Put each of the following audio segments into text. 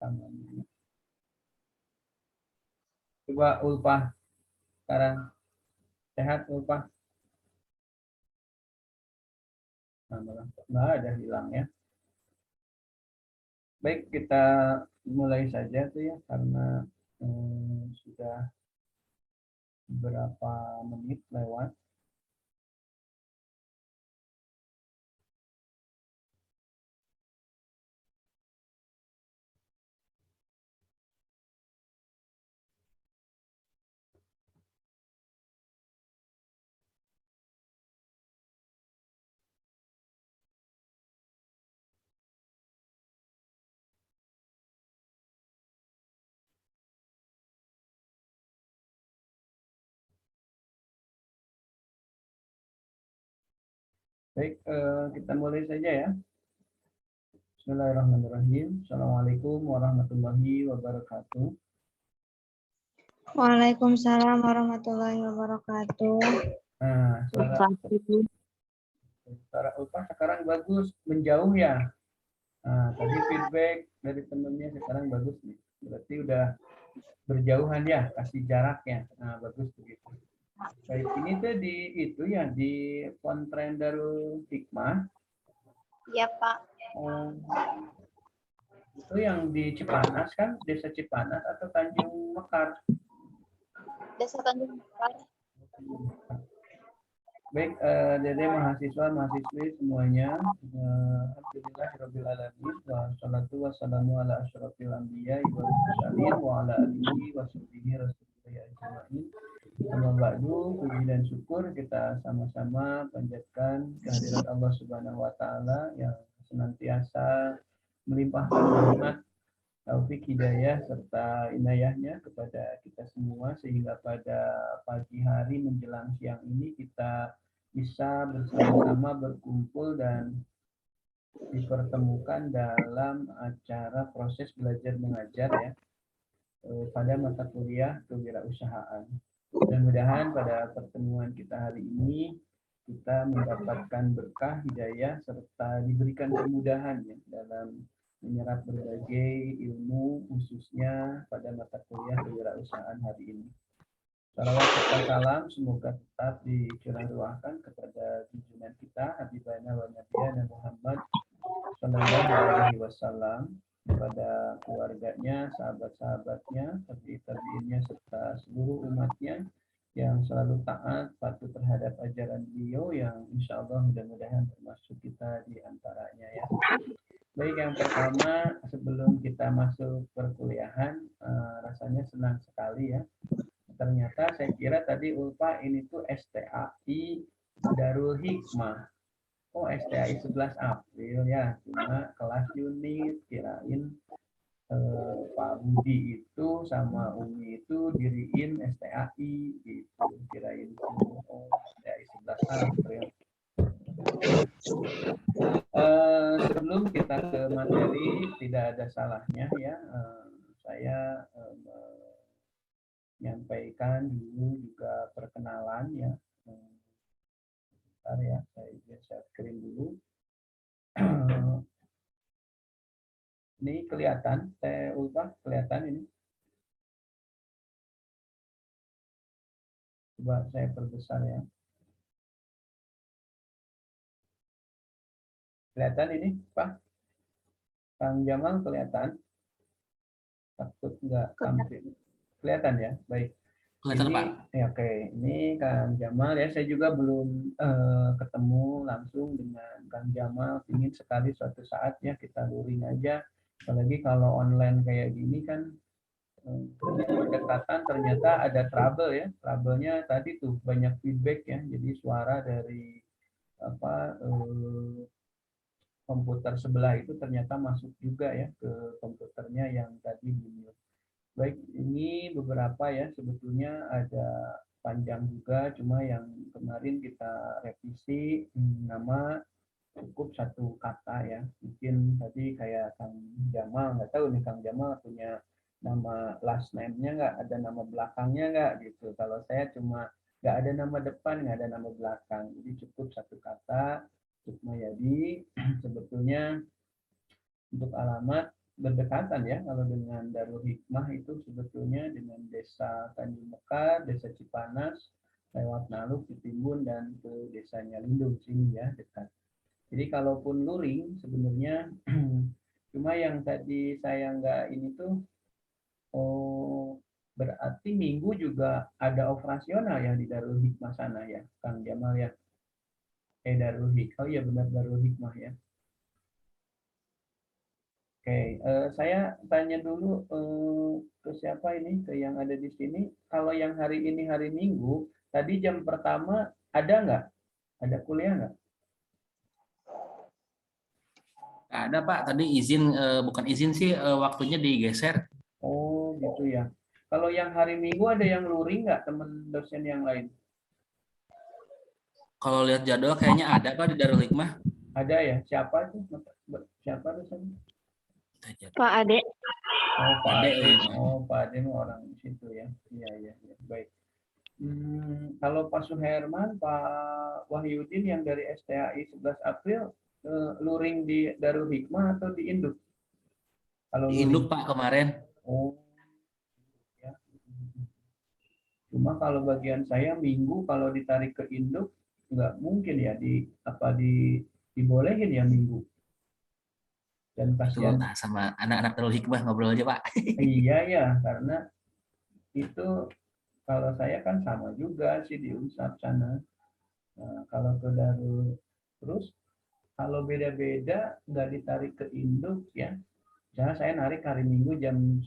rekamannya. Coba Ulfah sekarang. Sehat Ulfah? Nah, nggak ada hilang ya. Baik, kita mulai saja tuh ya, karena sudah berapa menit lewat. Baik, kita mulai saja ya. Bismillahirrahmanirrahim. Assalamualaikum warahmatullahi wabarakatuh. Waalaikumsalam warahmatullahi wabarakatuh. Nah, suara Ulfah sekarang bagus, menjauh ya. Nah, tadi feedback dari temennya sekarang bagus nih. Berarti udah berjauhan ya, kasih jaraknya. Nah, bagus begitu. Baik, ini tuh di itu ya, di Pesantren Darul Hikmah. Iya, Pak. Itu yang di Cipanas kan, Desa Cipanas atau Tanjung Mekar? Desa Tanjung Mekar. Baik, Dede mahasiswa, mahasiswi semuanya. Alhamdulillahirabbil alamin wassalatu wassalamu ala asyrofil anbiya wal mursalin wa ala alihi washabihi rasulillahi ajmain. Amma ba'du, puji dan syukur kita sama-sama panjatkan kehadirat Allah Subhanahu wa taala yang senantiasa melimpahkan rahmat, taufik, hidayah serta inayahnya kepada kita semua sehingga pada pagi hari menjelang siang ini kita bisa bersama-sama berkumpul dan dipertemukan dalam acara proses belajar mengajar ya pada mata kuliah kewirausahaan. Mudah-mudahan pada pertemuan kita hari ini kita mendapatkan berkah, hidayah serta diberikan kemudahan ya dalam menyerap berbagai ilmu khususnya pada mata kuliah kewirausahaan hari ini. Salawat serta salam semoga tetap dicurahkan kepada junjungan kita Habibana wa Nabiyana Muhammad Sallallahu Alaihi Wasallam, kepada keluarganya, sahabat-sahabatnya, tabi'innya serta seluruh umatnya yang selalu taat patuh terhadap ajaran beliau yang insya Allah mudah-mudahan termasuk kita di antaranya ya. Baik, yang pertama sebelum kita masuk perkuliahan, rasanya senang sekali ya. Ternyata saya kira tadi Ulfa ini tuh STAI Darul Hikmah. Oh, STAI 11 April ya, cuma kelas unit kirain Pak Budi itu sama Umi itu diriin STAI gitu, kirain oh, STAI 11 April. Sebelum kita ke materi, tidak ada salahnya ya, saya menyampaikan dulu juga perkenalan ya. Bentar ya, saya share screen dulu. Ini kelihatan, saya ubah kelihatan ini. Coba saya perbesar ya. Kelihatan ini, Pak? Kang Jamal kelihatan? Takut nggak tampil. Kelihatan ya? Baik. Kelihatan, Ini, Pak. Ya, oke. Ini Kang Jamal ya. Saya juga belum ketemu langsung dengan Kang Jamal. Ingin sekali suatu saat ya kita luring aja. Apalagi kalau online kayak gini kan pendekatan ternyata ada trouble ya. Trouble-nya tadi tuh banyak feedback ya. Jadi suara dari komputer sebelah itu ternyata masuk juga ya ke komputernya yang tadi bunyi. Baik, ini beberapa ya, sebetulnya ada panjang juga, cuma yang kemarin kita revisi nama cukup satu kata ya. Mungkin tadi kayak Kang Jamal, nggak tahu nih Kang Jamal punya nama last name-nya nggak, ada nama belakangnya nggak gitu. Kalau saya cuma nggak ada nama depan, nggak ada nama belakang, jadi cukup satu kata, Sukmayadi. Sebetulnya untuk alamat berdekatan ya, kalau dengan Darul Hikmah itu sebetulnya dengan desa Tanjung Mekar, desa Cipanas, lewat Naluk, Citimbun, dan ke desanya Lindung sini ya, dekat. Jadi kalaupun luring sebenarnya cuma yang tadi saya nggak ini tuh, oh berarti Minggu juga ada operasional ya di Darul Hikmah sana ya, Kang Jamal ya. Darul Hikmah, oh iya benar Darul Hikmah ya. Oke, saya tanya dulu ke siapa ini, ke yang ada di sini. Kalau yang hari ini hari Minggu, tadi jam pertama ada nggak? Ada kuliah nggak? Nggak ada Pak, tadi izin bukan izin sih, waktunya digeser. Oh gitu ya. Kalau yang hari Minggu ada yang luring nggak teman dosen yang lain? Kalau lihat jadwal kayaknya ada Pak di Darul Hikmah. Ada ya? Siapa tuh? Siapa dosen? Pak Ade. Oh Pak Ada. Ade. Oh Pak Ade orang di situ ya. Iya iya. Ya. Baik. Kalau Pak Suherman, Pak Wahyudin yang dari STAI 11 April, luring di Darul Hikmah atau di Induk? Kalau Di luring. Induk Pak kemarin. Oh, ya. Cuma kalau bagian saya Minggu kalau ditarik ke Induk nggak mungkin ya dibolehin ya Minggu. Dan Itu kasihan. sama anak-anak Darul Hikmah ngobrol aja Pak. Iya ya, karena itu kalau saya kan sama juga sih di Unsap sana. Nah, kalau ke Darul terus kalau beda-beda nggak ditarik ke induk ya. Misalnya saya narik hari Minggu jam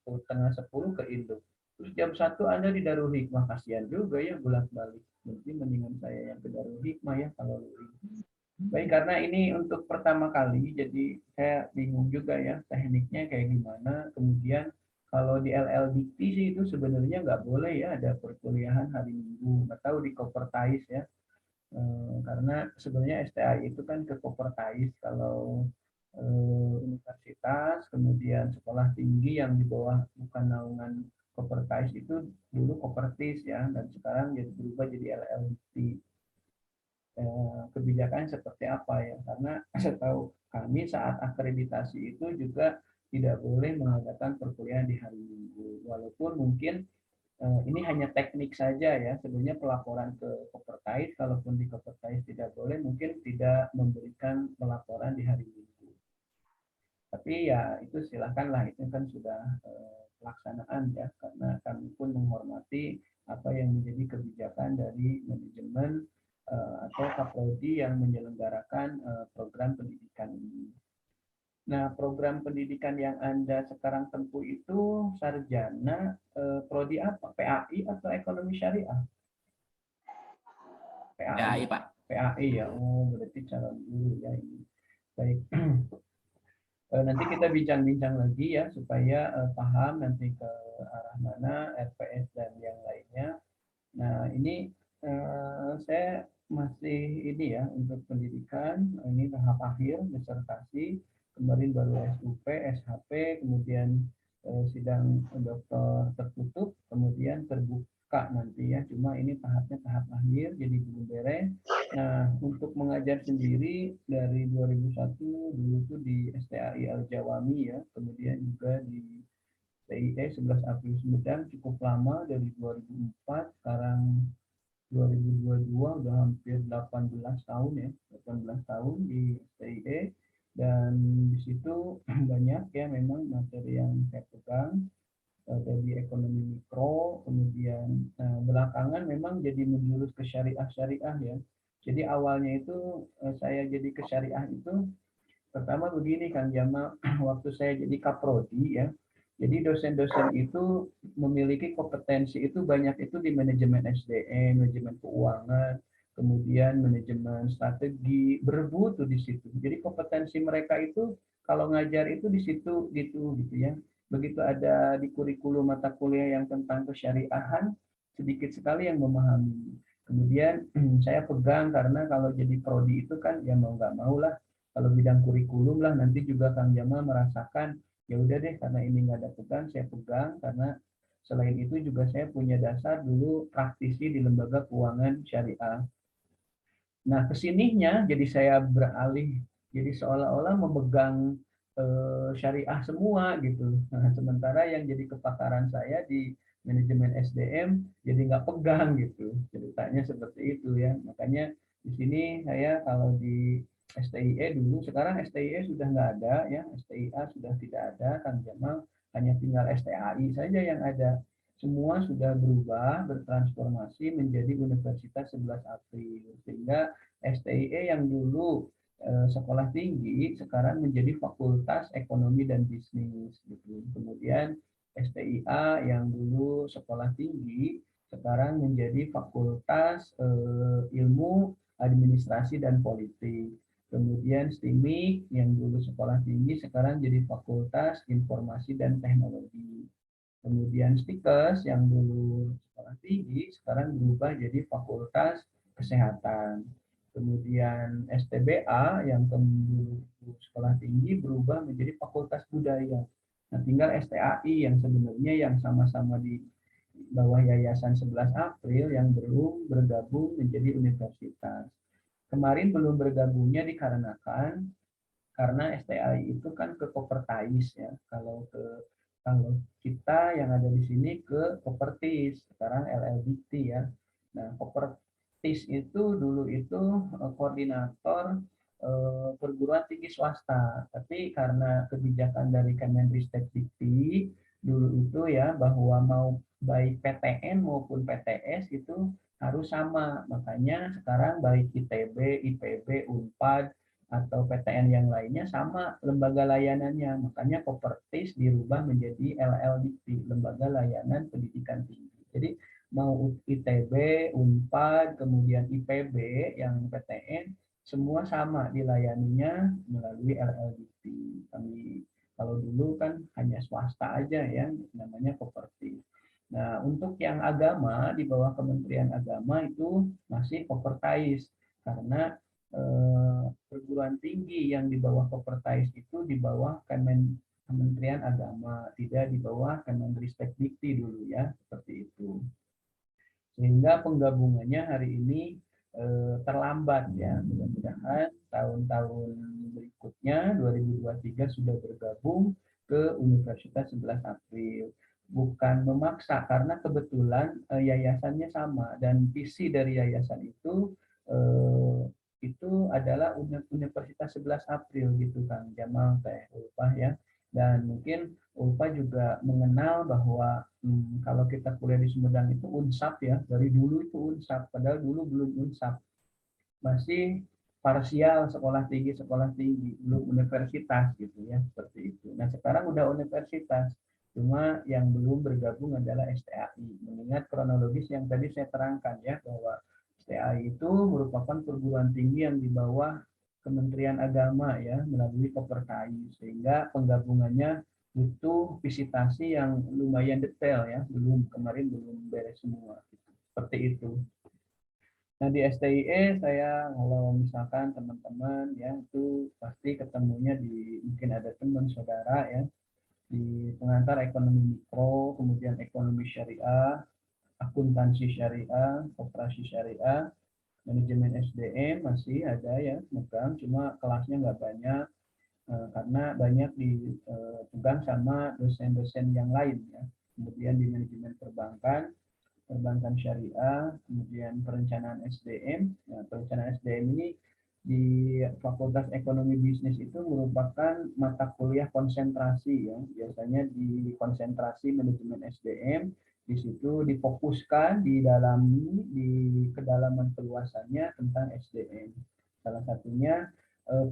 setengah 10 ke induk. Terus jam 1 Anda di Darul Hikmah, kasihan juga ya bolak-balik. Jadi mendingan saya yang ke Darul Hikmah ya kalau baik, karena ini untuk pertama kali, jadi saya bingung juga ya tekniknya kayak gimana. Kemudian kalau di LL Dikti sih itu sebenarnya nggak boleh ya ada perkuliahan hari Minggu. Nggak tahu di Kopertais ya. Karena sebenarnya STAI itu kan ke Kopertais kalau universitas, kemudian sekolah tinggi yang di bawah bukan naungan Kopertais itu dulu Kopertis ya, dan sekarang jadi berubah jadi LLDT. Kebijakan seperti apa ya? Karena setahu kami saat akreditasi itu juga tidak boleh mengadakan perkuliahan di hari Minggu, walaupun mungkin ini hanya teknik saja ya. Sebenarnya pelaporan ke Kopertais, kalaupun di Kopertais tidak boleh, mungkin tidak memberikan pelaporan di hari Minggu. Tapi ya itu silakanlah, itu kan sudah pelaksanaan ya, karena kami pun menghormati apa yang menjadi kebijakan dari manajemen atau Kaprodi yang menyelenggarakan program pendidikan ini. Nah, program pendidikan yang Anda sekarang tempuh itu sarjana prodi apa? PAI atau ekonomi syariah? PAI. Ya, Pak. PAI ya. Oh, berarti calon guru ya ini. Baik. Nanti kita bincang-bincang lagi ya supaya paham nanti ke arah mana RPS dan yang lainnya. Nah, ini saya masih ini ya untuk pendidikan, ini tahap akhir disertasi, kemarin baru SUP, SHP, kemudian sidang dokter tertutup, kemudian terbuka nanti ya, cuma ini tahapnya tahap akhir, jadi belum beres. Nah, untuk mengajar sendiri dari 2001 dulu tuh di STAI Al-Jawami ya, kemudian juga di TIE 11 April Sumedang cukup lama dari 2004, sekarang 2022 udah hampir 18 tahun ya, 18 tahun di TIE, dan di situ banyak ya memang materi yang saya pegang dari ekonomi mikro, kemudian belakangan memang jadi menjurus ke syariah ya. Jadi awalnya itu saya jadi ke syariah itu pertama begini Kang Jamal, waktu saya jadi kaprodi ya. Jadi dosen-dosen itu memiliki kompetensi itu banyak itu di manajemen SDM, manajemen keuangan, kemudian manajemen strategi, berebut tuh di situ. Jadi kompetensi mereka itu kalau ngajar itu di situ gitu ya. Begitu ada di kurikulum mata kuliah yang tentang kesyariahan, sedikit sekali yang memahami. Kemudian saya pegang karena kalau jadi prodi itu kan ya mau nggak mau lah, kalau bidang kurikulum lah nanti juga Kang Jamal merasakan ya udah deh karena ini nggak ada pegang saya pegang, karena selain itu juga saya punya dasar dulu praktisi di lembaga keuangan syariah. Nah kesininya jadi saya beralih jadi seolah-olah memegang syariah semua gitu. Nah, sementara yang jadi kepakaran saya di manajemen SDM jadi nggak pegang gitu. Ceritanya seperti itu ya. Makanya di sini saya kalau di STIE dulu, sekarang STIE sudah nggak ada ya, STIA sudah tidak ada, Kang Jamal, hanya tinggal STAI saja yang ada. Semua sudah berubah, bertransformasi menjadi Universitas 11 April. Sehingga STIE yang dulu sekolah tinggi sekarang menjadi Fakultas Ekonomi dan Bisnis gitu. Kemudian STIA yang dulu sekolah tinggi sekarang menjadi Fakultas Ilmu Administrasi dan Politik. Kemudian STIMIK yang dulu sekolah tinggi sekarang jadi Fakultas Informasi dan Teknologi. Kemudian STIKES yang dulu sekolah tinggi sekarang berubah jadi Fakultas Kesehatan. Kemudian STBA yang dulu sekolah tinggi berubah menjadi Fakultas Budaya. Nah, tinggal STAI yang sebenarnya yang sama-sama di bawah Yayasan 11 April yang belum bergabung menjadi universitas. Kemarin belum bergabungnya dikarenakan karena STAI itu kan ke Kopertais ya. Kalau kita yang ada di sini ke Kopertis, sekarang LLBT ya. Nah, Kopertis itu dulu itu koordinator perguruan tinggi swasta, tapi karena kebijakan dari Kemendristek-Dikti dulu itu ya bahwa mau baik PTN maupun PTS itu harus sama. Makanya sekarang baik ITB, IPB, Unpad atau PTN yang lainnya sama lembaga layanannya. Makanya Kopertis dirubah menjadi LLDP, Lembaga Layanan Pendidikan Tinggi. Jadi mau ITB, Unpad, kemudian IPB yang PTN semua sama dilayaninya melalui LLDP. Kami kalau dulu kan hanya swasta aja yang namanya Kopertis. Nah, untuk yang agama di bawah Kementerian Agama itu masih Kopertais karena perguruan tinggi yang di bawah Kopertais itu di bawah Kementerian Agama, tidak di bawah Kemendristek-Dikti dulu ya, seperti itu. Sehingga penggabungannya hari ini terlambat ya. Mudah-mudahan tahun-tahun berikutnya 2023 sudah bergabung ke Universitas 11 April. Bukan memaksa karena kebetulan yayasannya sama dan visi dari yayasan itu adalah Universitas 11 April gitu Kang Jamal Teh Ulpah ya. Dan mungkin Ulpah juga mengenal bahwa kalau kita kuliah di Sumedang itu Unsap ya, dari dulu itu Unsap, padahal dulu belum Unsap. Masih parsial sekolah tinggi, belum universitas gitu ya, seperti itu. Nah, sekarang udah universitas. Cuma yang belum bergabung adalah STAI. Mengingat kronologis yang tadi saya terangkan ya, bahwa STAI itu merupakan perguruan tinggi yang di bawah Kementerian Agama ya, melalui Kopertais, sehingga penggabungannya butuh visitasi yang lumayan detail ya, kemarin belum beres semua. Seperti itu. Nah di STIE saya kalau misalkan teman-teman ya itu pasti ketemunya di mungkin ada teman saudara ya di pengantar ekonomi mikro, kemudian ekonomi syariah, akuntansi syariah, koperasi syariah, manajemen SDM masih ada ya megang, cuma kelasnya nggak banyak karena banyak dipegang sama dosen-dosen yang lain ya. Kemudian di manajemen perbankan syariah, kemudian perencanaan SDM. Nah, perencanaan SDM ini di Fakultas Ekonomi Bisnis itu merupakan mata kuliah konsentrasi ya. Biasanya di konsentrasi manajemen SDM, di situ difokuskan, didalami di kedalaman keluasannya tentang SDM. Salah satunya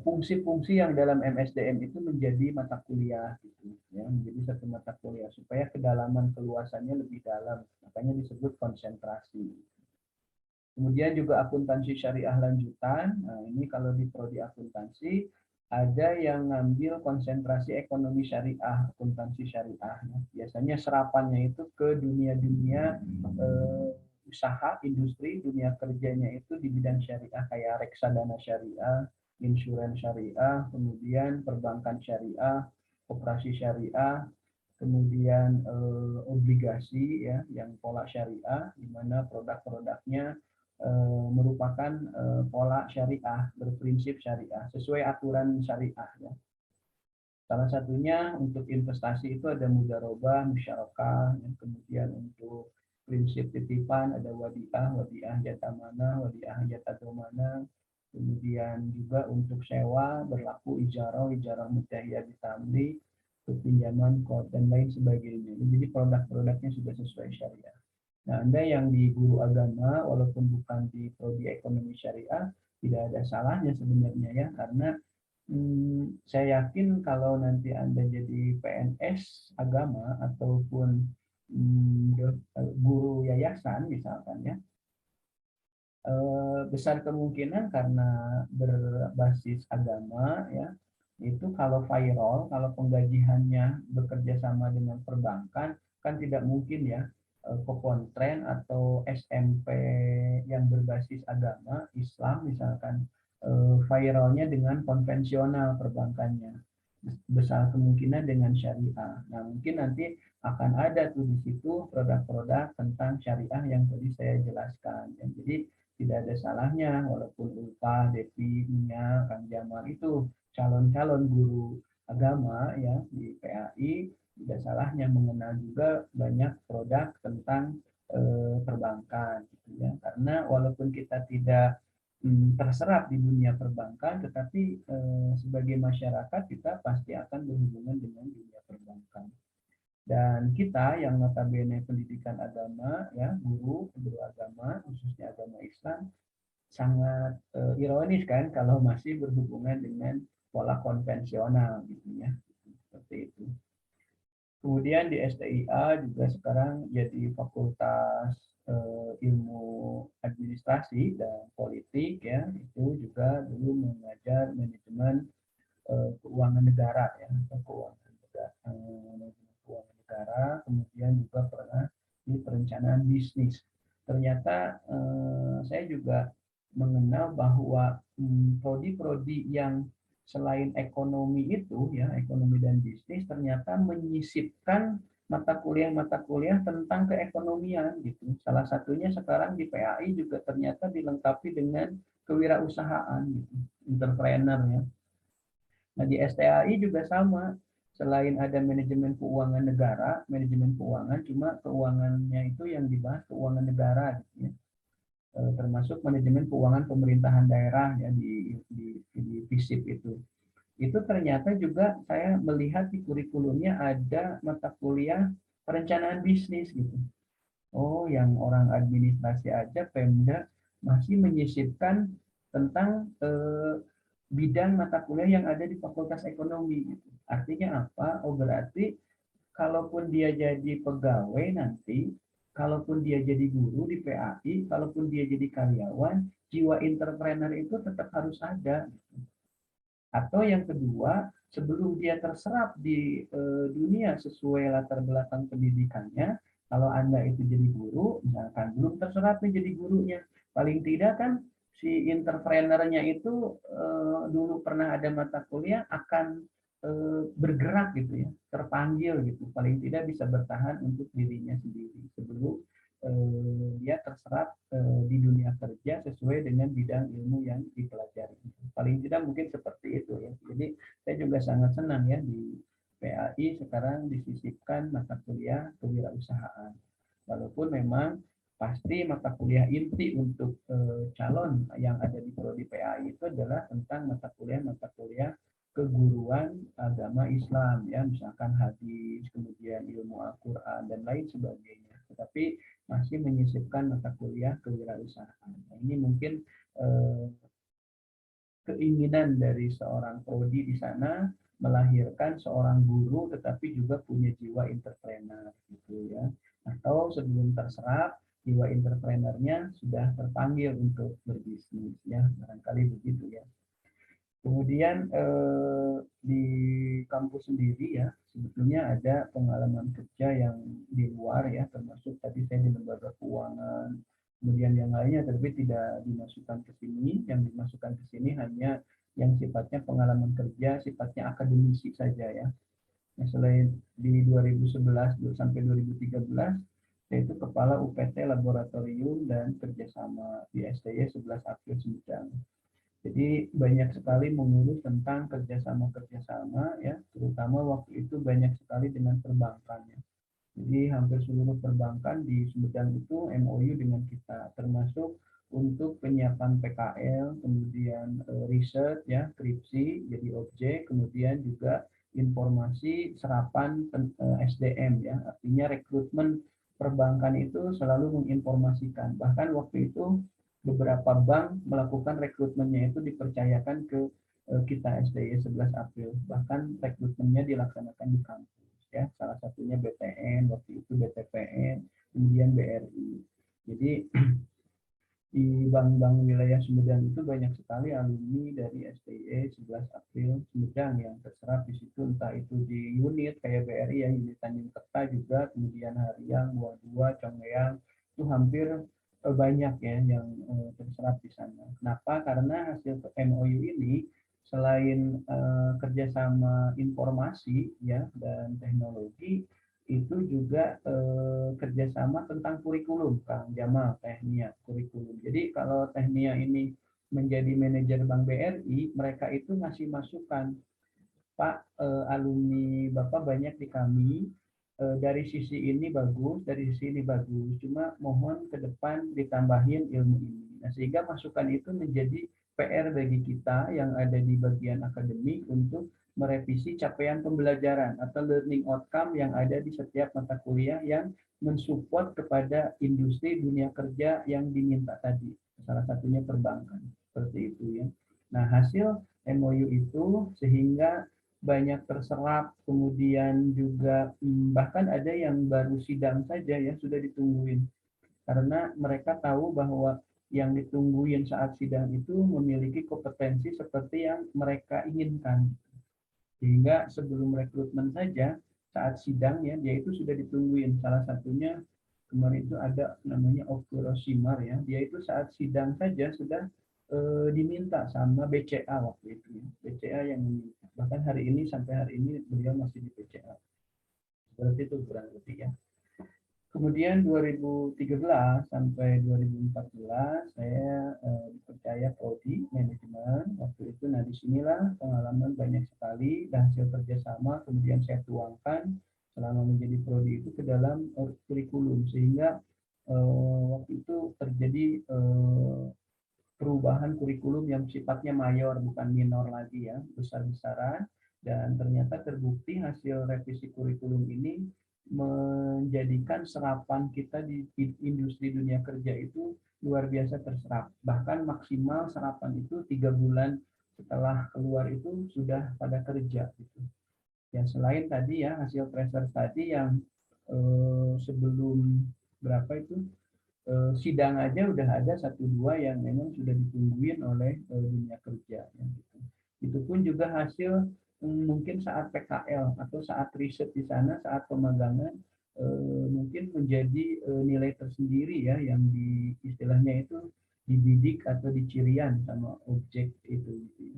fungsi-fungsi yang dalam MSDM itu menjadi mata kuliah gitu ya, menjadi satu mata kuliah supaya kedalaman keluasannya lebih dalam, makanya disebut konsentrasi. Kemudian juga akuntansi syariah lanjutan. Nah, ini kalau di prodi akuntansi ada yang ngambil konsentrasi ekonomi syariah, akuntansi syariah. Nah, biasanya serapannya itu ke dunia-dunia usaha, industri, dunia kerjanya itu di bidang syariah kayak reksadana syariah, insurans syariah, kemudian perbankan syariah, koperasi syariah, kemudian obligasi ya yang pola syariah di mana produk-produknya merupakan pola syariah, berprinsip syariah sesuai aturan syariah ya. Salah satunya untuk investasi itu ada mudharabah, musyarakah, ya. Kemudian untuk prinsip titipan ada wadiah, wadiah jata mana, wadiah jata domana. Kemudian juga untuk sewa berlaku ijarah, ijarah mutahiyah ditamli, pinjaman, kod, dan lain sebagainya. Jadi produk-produknya sudah sesuai syariah. Nah, Anda yang di guru agama, walaupun bukan di prodi ekonomi syariah, tidak ada salahnya sebenarnya ya, karena saya yakin kalau nanti Anda jadi PNS agama ataupun guru yayasan misalkan ya, besar kemungkinan karena berbasis agama ya, itu kalau viral, kalau penggajiannya bekerja sama dengan perbankan, kan tidak mungkin ya pekontren atau SMP yang berbasis agama Islam misalkan viralnya dengan konvensional perbankannya, besar kemungkinan dengan syariah. Nah, mungkin nanti akan ada tuh di situ produk-produk tentang syariah yang tadi saya jelaskan. Ya, jadi tidak ada salahnya walaupun Ulfa, Devi, Nia, Kang Jamal itu calon-calon guru agama ya di PAI, tidak salahnya mengenal juga banyak produk tentang perbankan gitu ya. Karena walaupun kita tidak terserap di dunia perbankan, tetapi sebagai masyarakat kita pasti akan berhubungan dengan dunia perbankan. Dan kita yang notabene pendidikan agama, ya guru agama, khususnya agama Islam, sangat ironis kan kalau masih berhubungan dengan pola konvensional gitu ya, seperti itu. Kemudian di STIA juga sekarang jadi fakultas ilmu administrasi dan politik ya, itu juga dulu mengajar manajemen keuangan negara ya, keuangan negara, kemudian juga pernah di perencanaan bisnis. Ternyata saya juga mengenal bahwa prodi-prodi yang selain ekonomi itu ya, ekonomi dan bisnis, ternyata menyisipkan mata kuliah tentang keekonomian gitu. Salah satunya sekarang di PAI juga ternyata dilengkapi dengan kewirausahaan gitu, entrepreneur ya. Nah, di STAI juga sama. Selain ada manajemen keuangan negara, manajemen keuangan, cuma keuangannya itu yang dibahas keuangan negara gitu ya. Termasuk manajemen keuangan pemerintahan daerah ya di FISIP itu. Itu ternyata juga saya melihat di kurikulumnya ada mata kuliah perencanaan bisnis gitu. Oh, yang orang administrasi aja Pemda masih menyisipkan tentang bidang mata kuliah yang ada di Fakultas Ekonomi. Gitu. Artinya apa? Oh, berarti kalaupun dia jadi pegawai nanti, kalaupun dia jadi guru di PAI, kalaupun dia jadi karyawan, jiwa entrepreneur itu tetap harus ada. Gitu. Atau yang kedua, sebelum dia terserap di dunia sesuai latar belakang pendidikannya, kalau Anda itu jadi guru, misalkan belum terserap nih jadi gurunya, paling tidak kan si entrepreneurnya itu dulu pernah ada mata kuliah akan bergerak gitu ya, terpanggil gitu, paling tidak bisa bertahan untuk dirinya sendiri sebelum dia terserap di dunia kerja sesuai dengan bidang ilmu yang dipelajari. Paling tidak mungkin seperti itu ya. Jadi saya juga sangat senang ya di PAI sekarang disisipkan mata kuliah kewirausahaan. Walaupun memang pasti mata kuliah inti untuk calon yang ada di prodi PAI itu adalah tentang mata kuliah keguruan agama Islam ya, misalkan hadis, kemudian ilmu Al-Qur'an dan lain sebagainya. Tetapi masih menyisipkan mata kuliah kewirausahaan. Nah, ini mungkin keinginan dari seorang prodi di sana melahirkan seorang guru tetapi juga punya jiwa entrepreneur gitu ya. Atau sebelum terserap jiwa entrepreneurnya sudah terpanggil untuk berbisnis ya, barangkali begitu ya. Kemudian di kampus sendiri ya, sebetulnya ada pengalaman kerja yang di luar ya, termasuk tadi saya di lembaga keuangan, kemudian yang lainnya tapi tidak dimasukkan ke sini. Yang dimasukkan ke sini hanya yang sifatnya pengalaman kerja, sifatnya akademisi saja ya. Nah, selain di 2011 sampai 2013, saya itu kepala UPT Laboratorium dan Kerjasama di STY 11 April Sumedang. Jadi banyak sekali mengurus tentang kerjasama ya, terutama waktu itu banyak sekali dengan perbankan ya. Jadi hampir seluruh perbankan di Sumedang itu MOU dengan kita, termasuk untuk penyiapan PKL, kemudian riset ya, skripsi jadi objek, kemudian juga informasi serapan SDM ya, artinya rekrutmen perbankan itu selalu menginformasikan. Bahkan waktu itu beberapa bank melakukan rekrutmennya itu dipercayakan ke kita SDY 11 April. Bahkan rekrutmennya dilaksanakan di kampus ya, salah satunya BTN, waktu itu BTPN, kemudian BRI. Jadi di bank-bank wilayah Sumedang itu banyak sekali alumni dari STIE 11 April Sumedang yang terserap di situ, entah itu di unit kayak BRI ya, unit Tanjung Kerta juga, kemudian Hariang, Dua, Congeyang, itu hampir banyak ya yang terserap di sana. Kenapa? Karena hasil MOU ini selain kerjasama informasi ya dan teknologi, itu juga kerjasama tentang kurikulum, Kang Jamal, Tehnia, kurikulum. Jadi kalau Tehnia ini menjadi manajer Bank BRI, mereka itu ngasih masukan, Pak, alumni Bapak banyak di kami, dari sisi ini bagus, dari sisi ini bagus, cuma mohon ke depan ditambahin ilmu ini. Nah, sehingga masukan itu menjadi PR bagi kita yang ada di bagian akademik untuk merevisi capaian pembelajaran atau learning outcome yang ada di setiap mata kuliah yang mensupport kepada industri dunia kerja yang diminta tadi. Salah satunya perbankan. Seperti itu ya. Nah, hasil MOU itu sehingga banyak terserap, kemudian juga bahkan ada yang baru sidang saja ya sudah ditungguin. Karena mereka tahu bahwa yang ditungguin saat sidang itu memiliki kompetensi seperti yang mereka inginkan. Sehingga sebelum rekrutmen saja, saat sidang ya, dia itu sudah ditungguin. Salah satunya kemarin itu ada namanya Okuro Simar ya, dia itu saat sidang saja sudah diminta sama BCA waktu itu. BCA yang meminta. Bahkan hari ini sampai hari ini beliau masih di BCA. Seperti itu kurang lebih ya. Kemudian 2013 sampai 2014 saya dipercaya prodi manajemen waktu itu. Nah, disinilah pengalaman banyak sekali dan hasil kerjasama kemudian saya tuangkan selama menjadi prodi itu ke dalam kurikulum, sehingga waktu itu terjadi perubahan kurikulum yang sifatnya mayor bukan minor lagi ya, besar-besaran, dan ternyata terbukti hasil revisi kurikulum ini menjadikan serapan kita di industri dunia kerja itu luar biasa terserap. Bahkan maksimal serapan itu 3 bulan setelah keluar itu sudah pada kerja gitu. Ya, selain tadi ya hasil tracer tadi yang sebelum berapa itu sidang aja udah ada 1-2 yang memang sudah ditungguin oleh dunia kerja ya, gitu. Itu pun juga hasil mungkin saat PKL atau saat riset di sana, saat pemagangan mungkin menjadi nilai tersendiri ya yang di istilahnya itu dibidik atau dicirian sama objek itu gitu.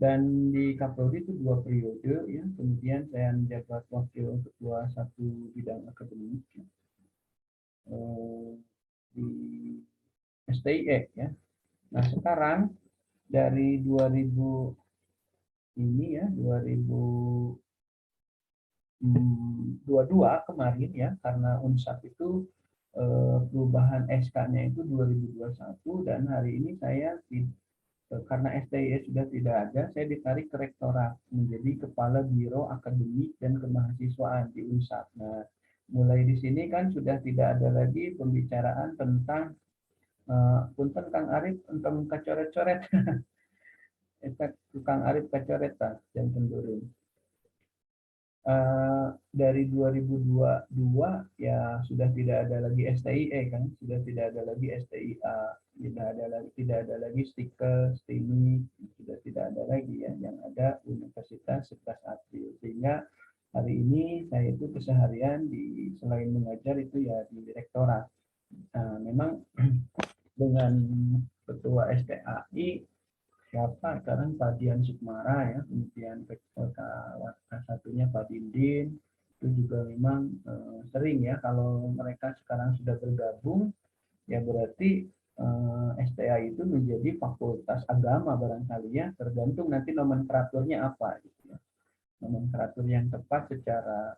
Dan di Kapolri itu 2 periode ya, kemudian saya menjabat wakil ketua 1 bidang akademik ya, di STIE ya. Nah, sekarang dari 2000 ini ya 2022 kemarin ya, karena Unsat itu perubahan SK-nya itu 2021, dan hari ini saya karena STIE sudah tidak ada, saya ditarik ke rektorat menjadi kepala biro akademik dan kemahasiswaan di Unsat. Nah, mulai di sini kan sudah tidak ada lagi pembicaraan tentang punten Kang Arif tentang kacoret-coret. Kang Arif kacoret dan pendurun. Dari 2022 ya sudah tidak ada lagi STIE kan, sudah tidak ada lagi STIA, tidak ada lagi stiker, STIMI, sudah tidak ada lagi ya, yang ada Universitas 11 April. Sehingga hari ini saya itu keseharian selain mengajar itu ya di direktorat. Nah, memang dengan ketua STAI siapa sekarang Pak Dian Sukmara ya, kemudian satunya Pak Dindin, itu juga memang sering ya kalau mereka sekarang sudah bergabung ya berarti STA itu menjadi fakultas agama barangkali ya, tergantung nanti nomenklaturnya apa gitu ya. Nomenklatur yang tepat secara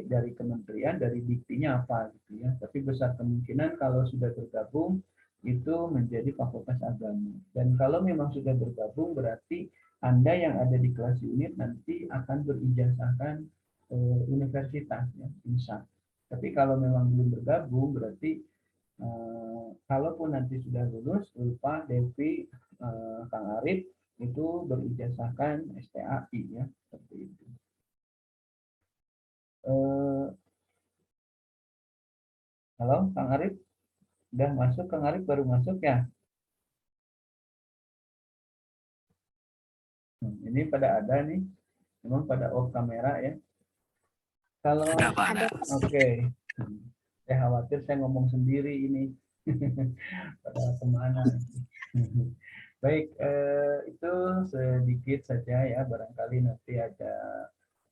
dari kementerian, dari diktinya apa gitu ya. Tapi besar kemungkinan kalau sudah bergabung itu menjadi fakultas agama. Dan kalau memang sudah bergabung berarti Anda yang ada di kelas unit nanti akan berijazahkan universitas ya, bisa. Tapi kalau memang belum bergabung berarti kalaupun nanti sudah lulus, Ulfa, Devi, Kang Arif itu berijazahkan STAI ya, seperti itu. Halo, Kang Arif, udah masuk? Kang Arif baru masuk ya? Ini pada ada nih, memang pada off kamera ya. Kalau oke. Saya khawatir saya ngomong sendiri ini. Pada kemana? Baik, itu sedikit saja ya. Barangkali nanti ada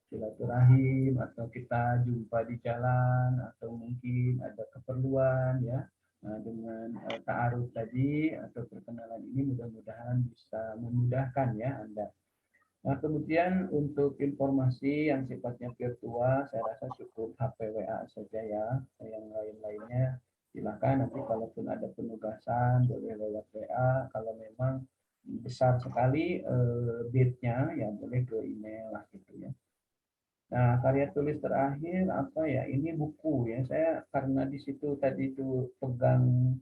silaturahim atau kita jumpa di jalan atau mungkin ada keperluan ya. Nah, dengan ta'aruf tadi atau perkenalan ini mudah-mudahan bisa memudahkan ya Anda. Nah, kemudian untuk informasi yang sifatnya virtual, saya rasa cukup HP WA saja ya. Yang lain-lainnya silakan nanti kalaupun ada penugasan boleh lewat WA. Kalau memang besar sekali bit-nya ya boleh ke email lah gitu ya. Nah, karya tulis terakhir apa ya? Ini buku ya. Saya karena di situ tadi itu pegang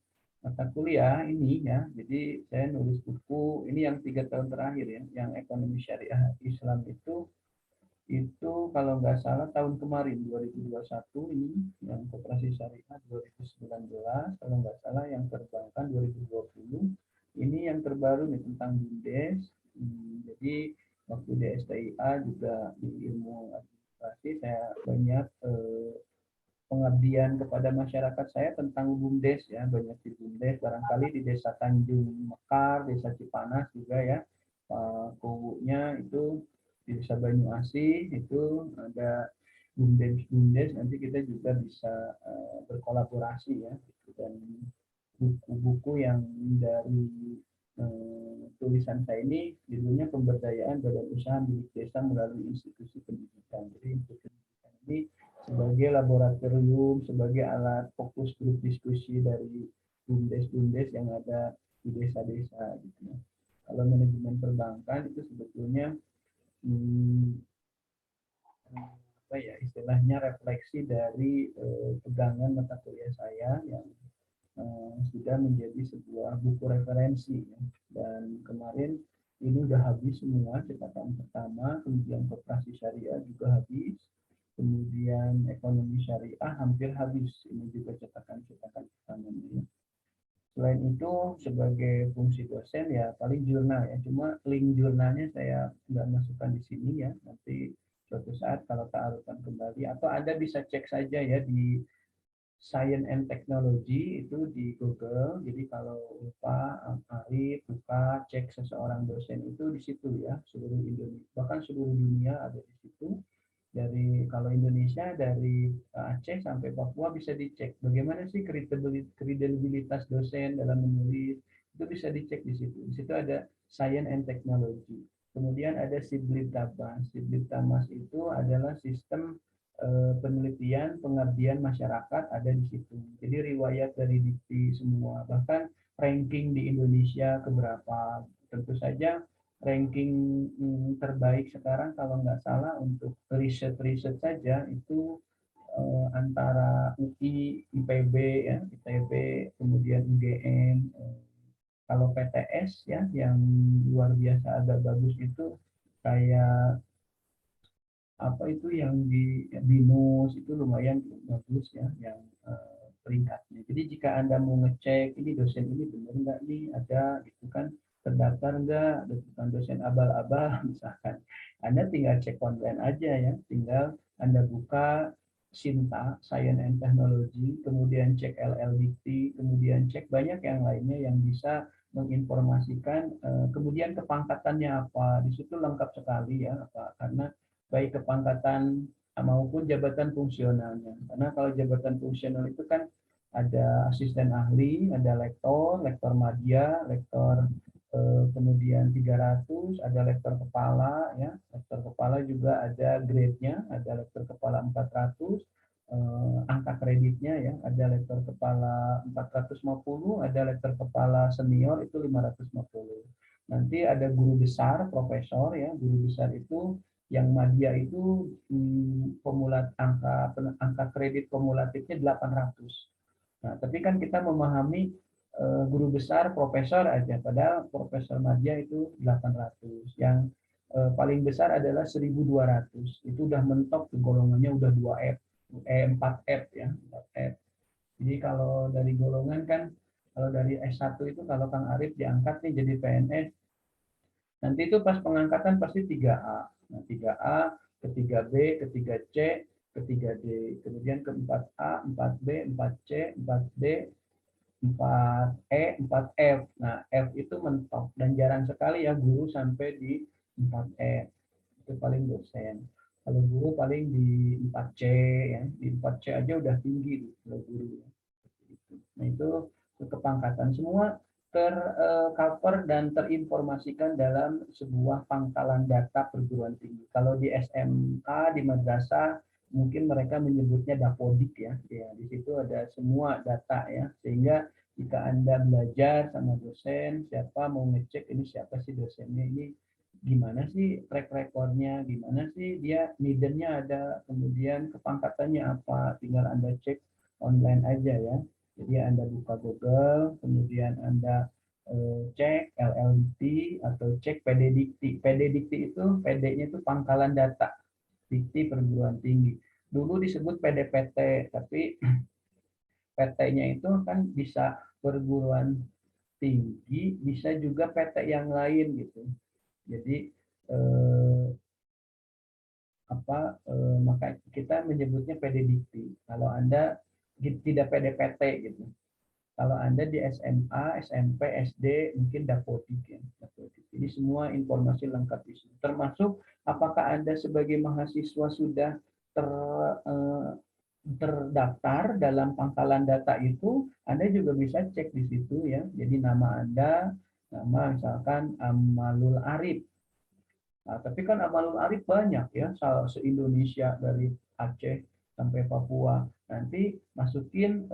mata kuliah ini ya. Jadi saya nulis buku ini yang 3 tahun terakhir ya, yang ekonomi syariah Islam itu kalau nggak salah tahun kemarin 2021 ini yang koperasi syariah 2019 kalau nggak salah yang perbankan 2020 ini yang terbaru nih tentang BUMDes. Jadi waktu di STIA juga di ilmu administrasi saya banyak pengabdian kepada masyarakat saya tentang BUMDes ya, banyak di BUMDes, barangkali di Desa Tanjung Mekar, Desa Cipanas juga ya, kubunya itu di Desa Banyuasi itu ada BUMDes, nanti kita juga bisa berkolaborasi ya, dan buku-buku yang dari tulisan saya ini judulnya pemberdayaan badan usaha milik desa melalui institusi pendidikan. Jadi institusi pendidikan ini sebagai laboratorium, sebagai alat fokus grup diskusi dari BUMDes yang ada di desa-desa gitu ya. Kalau manajemen perbankan itu sebetulnya apa ya istilahnya refleksi dari pegangan mata kuliah saya yang sudah menjadi sebuah buku referensi ya. Dan kemarin ini udah habis semua cetakan pertama, kemudian koperasi syariah juga habis, kemudian ekonomi syariah hampir habis, ini juga cetakan-cetakan pertamanya ya. Selain itu sebagai fungsi dosen ya paling jurnal ya, cuma link jurnalnya saya nggak masukkan di sini ya, nanti suatu saat kalau ta'arufkan kembali atau Anda bisa cek saja ya di Science and Technology itu di Google. Jadi kalau lupa Arif buka cek seseorang dosen itu di situ ya, seluruh Indonesia bahkan seluruh dunia ada di situ. Dari kalau Indonesia dari Aceh sampai Papua bisa dicek bagaimana sih kredibilitas dosen dalam menulis, itu bisa dicek di situ. Di situ ada Science and Technology. Kemudian ada Siblitamas. Siblitamas itu adalah sistem penelitian pengabdian masyarakat ada di situ. Jadi riwayat dari dikti semua, bahkan ranking di Indonesia keberapa. Tentu saja ranking terbaik sekarang kalau nggak salah untuk riset-riset saja itu antara UI, IPB ya, ITB, kemudian UGM. Kalau PTS ya yang luar biasa agak bagus itu kayak apa itu yang di BINUS itu lumayan bagus ya yang peringkatnya. Jadi jika Anda mau ngecek ini dosen ini benar nggak nih ada gitu kan terdaftar nggak, bukan dosen abal-abal misalkan. Anda tinggal cek online aja ya, tinggal Anda buka Sinta, Science and Technology, kemudian cek LL Dikti, kemudian cek banyak yang lainnya yang bisa menginformasikan kemudian kepangkatannya apa. Di situ lengkap sekali ya, apa karena baik kepangkatan maupun jabatan fungsionalnya. Karena kalau jabatan fungsional itu kan ada asisten ahli, ada lektor, lektor madya, lektor kemudian 300, ada lektor kepala ya. Lektor kepala juga ada grade-nya, ada lektor kepala 400, angka kreditnya ya, ada lektor kepala 450, ada lektor kepala senior itu 550. Nanti ada guru besar, profesor ya, guru besar itu yang madya itu angka kredit kumulatifnya 800. Nah, tapi kan kita memahami guru besar, profesor aja, padahal profesor madya itu 800. Yang paling besar adalah 1.200. Itu udah mentok, golongannya udah 2F, 4F ya, 4F. Jadi kalau dari golongan kan, kalau dari S1 itu kalau Kang Arif diangkat nih jadi PNS, nanti itu pas pengangkatan pasti 3A. Nah, 3A, ke 3B, ke 3C, ke 3D. Kemudian ke 4A, 4B, 4C, 4D, 4E, 4F. Nah, F itu mentok. Dan jarang sekali ya guru sampai di 4F. Itu paling dosen. Kalau guru paling di 4C. Ya. Di 4C aja udah tinggi kalau guru. Nah, itu kepangkatan. Semua tercover dan terinformasikan dalam sebuah pangkalan data perguruan tinggi. Kalau di SMK, di madrasah, mungkin mereka menyebutnya dapodik ya. Ya, di situ ada semua data ya. Sehingga jika Anda belajar sama dosen, siapa mau ngecek ini siapa sih dosennya, ini gimana sih track recordnya, gimana sih dia nidennya ada, kemudian kepangkatannya apa, tinggal Anda cek online aja ya. Jadi Anda buka Google, kemudian Anda cek LLDT atau cek PD Dikti. PD Dikti itu, PD-nya itu pangkalan data Dikti perguruan tinggi. Dulu disebut PDPT, tapi PT-nya itu kan bisa perguruan tinggi, bisa juga PT yang lain gitu. Jadi maka kita menyebutnya PD Dikti. Kalau Anda tidak PDPT gitu. Kalau Anda di SMA, SMP, SD, mungkin dapodik ya. Dapodik. Jadi semua informasi lengkap di sini. Termasuk apakah Anda sebagai mahasiswa sudah terdaftar dalam pangkalan data itu, Anda juga bisa cek di situ ya. Jadi nama Anda, nama misalkan Amalul Arif. Nah, tapi kan Amalul Arif banyak ya, se-Indonesia dari Aceh sampai Papua. Nanti masukin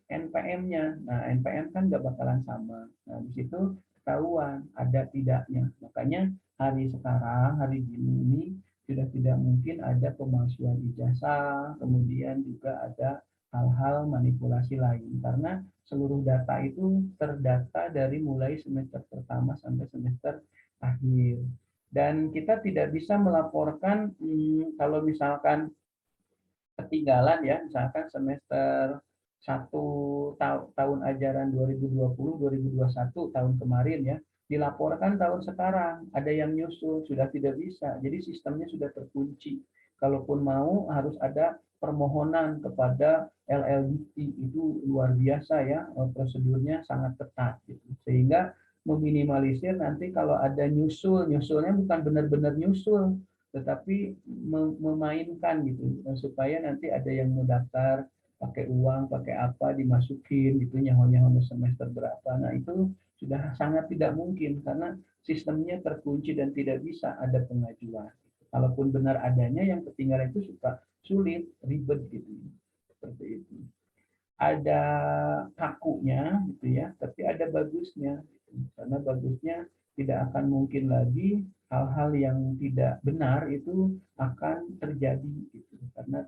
NPM-nya. Nah, NPM kan nggak bakalan sama. Nah, di situ ketahuan ada tidaknya. Makanya hari sekarang, hari ini sudah tidak mungkin ada pemalsuan ijazah, kemudian juga ada hal-hal manipulasi lain. Karena seluruh data itu terdata dari mulai semester pertama sampai semester akhir. Dan kita tidak bisa melaporkan kalau misalkan ketinggalan ya, misalkan semester 1 tahun ajaran 2020-2021 tahun kemarin ya, dilaporkan tahun sekarang, ada yang nyusul, sudah tidak bisa. Jadi sistemnya sudah terkunci. Kalaupun mau harus ada permohonan kepada LLDT, itu luar biasa ya, prosedurnya sangat ketat gitu. Sehingga meminimalisir nanti kalau ada nyusulnya bukan benar-benar nyusul, tetapi memainkan gitu, supaya nanti ada yang mau daftar pakai uang, pakai apa, dimasukin gitu, nyawa-nyawa semester berapa. Nah, itu sudah sangat tidak mungkin karena sistemnya terkunci dan tidak bisa ada pengajuan. Kalaupun benar adanya, yang ketinggalan itu suka sulit, ribet gitu. Seperti itu. Ada kakunya gitu ya, tapi ada bagusnya. Karena bagusnya tidak akan mungkin lagi hal-hal yang tidak benar itu akan terjadi gitu. Karena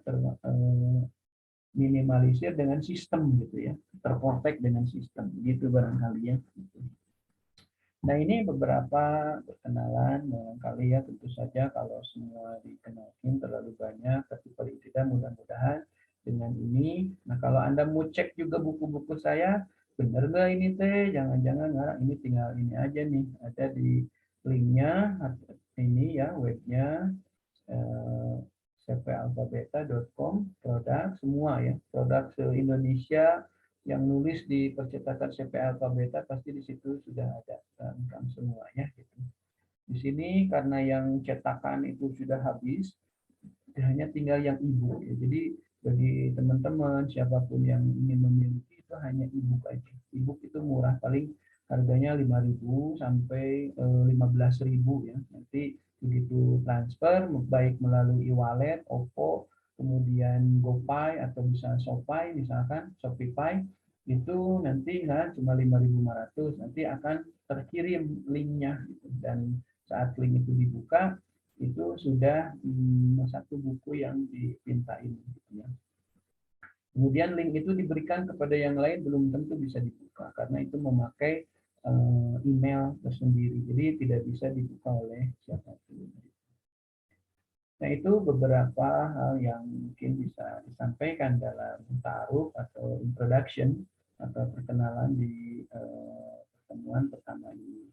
minimalisir dengan sistem gitu ya, terprotek dengan sistem gitu barangkali ya. Nah, ini beberapa perkenalan barangkali ya, tentu saja kalau semua dikenalin terlalu banyak, tapi paling tidak mudah-mudahan dengan ini. Nah, kalau Anda mau cek juga buku-buku saya, benar nggak ini teh? Jangan-jangan nggak, ini tinggal ini aja nih, ada di linknya ini ya, webnya cpalfabeta.com, produk semua ya, produk se-Indonesia yang nulis di percetakan CP Alfabeta pasti di situ sudah ada lengkap semuanya gitu. Di sini karena yang cetakan itu sudah habis, hanya tinggal yang ibu ya. Jadi bagi teman-teman siapapun yang ingin memiliki itu hanya ebook aja. Ebook itu murah, paling harganya 5.000 sampai 15.000 ya. Nanti begitu transfer baik melalui e-wallet, OVO, kemudian GoPay atau bisa Shopee misalkan, Shopify, itu nanti cuma 5.500, nanti akan terkirim linknya gitu. Dan saat link itu dibuka itu sudah satu buku yang dipintain gitu ya. Kemudian link itu diberikan kepada yang lain belum tentu bisa dibuka karena itu memakai email tersendiri, jadi tidak bisa dibuka oleh siapapun. Nah, itu beberapa hal yang mungkin bisa disampaikan dalam ta'aruf atau introduction atau perkenalan di pertemuan pertama ini.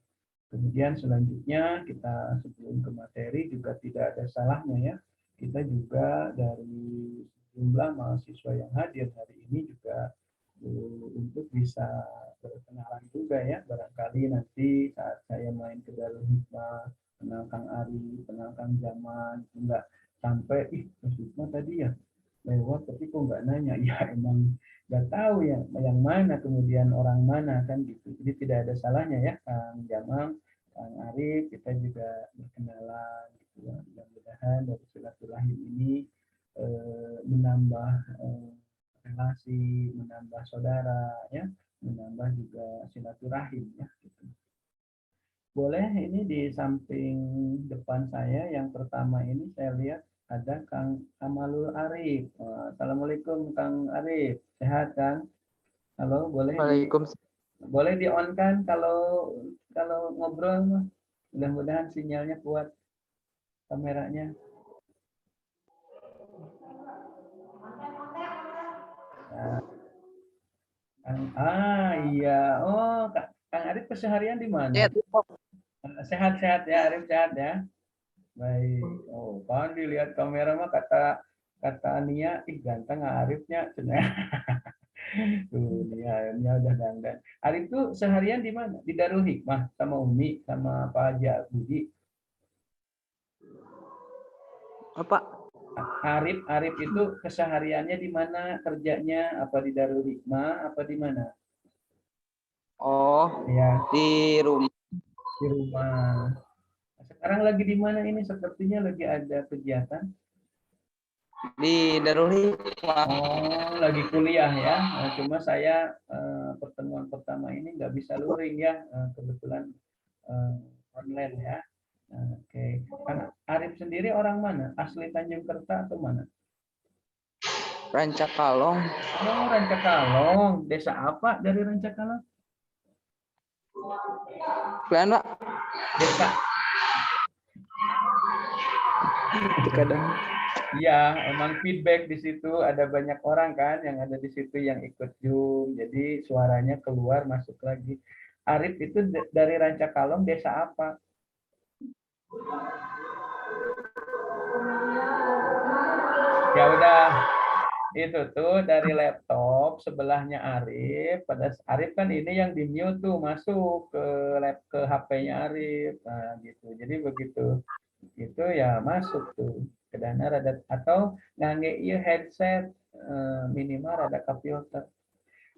Kemudian selanjutnya kita sebelum ke materi juga tidak ada salahnya ya, kita juga dari jumlah mahasiswa yang hadir hari ini juga untuk bisa berkenalan juga ya, barangkali nanti saat saya main ke Darul Hikmah, kenal Kang Ari, kenal Kang Jaman, enggak sampai Mas Hikmah tadi ya lewat tapi kok nggak nanya, ya emang nggak tahu ya yang mana kemudian orang mana kan gitu. Jadi tidak ada salahnya ya Kang Jamal, Kang Arif, kita juga berkenalan gitu ya. Mudah-mudahan dari silaturahim ini menambah relasi, menambah saudara ya, menambah juga silaturahim ya gitu. Boleh ini di samping depan saya yang pertama ini saya lihat ada Kang Amalul Arif. Assalamualaikum Kang Arif, sehat Kang? Halo, boleh di on kan kalau ngobrol, mudah-mudahan sinyalnya kuat kameranya. Nah, iya, oh Kang Arif keseharian di mana? Sehat-sehat ya, Arif sehat ya. Baik. Oh, kan dilihat kamera mah kata Nia, ih ganteng Arifnya. Tuh, Nia udah dandan. Arif tuh seharian di mana? Di Darul Hikmah sama Umi sama Pak Haji Budi. Apa? Arif itu kesehariannya di mana, kerjanya apa di Darul Hikmah apa di mana? Oh, ya, di rumah. Di rumah. Sekarang lagi di mana ini? Sepertinya lagi ada kegiatan. Di Darul Hikmah. Oh, lagi kuliah ya. Nah, cuma saya pertemuan pertama ini nggak bisa luring ya, kebetulan online ya. Nah, oke. Kan Arif sendiri orang mana? Asli Tanjung Kerta atau mana? Rancakalong. Oh, Rancakalong. Desa apa dari Rancakalong? Kalian, Pak? Desa. Kadang. Iya, emang feedback di situ ada banyak orang kan yang ada di situ yang ikut Zoom. Jadi suaranya keluar masuk lagi. Arif itu dari Rancakalong, desa apa? Ya udah, itu tuh dari laptop sebelahnya Arif. Pada Arif kan ini yang di mute tuh masuk ke HP-nya Arif. Nah, gitu. Jadi begitu itu ya masuk tuh ke dana rada atau ngangge ieu headset minimal rada ka filter.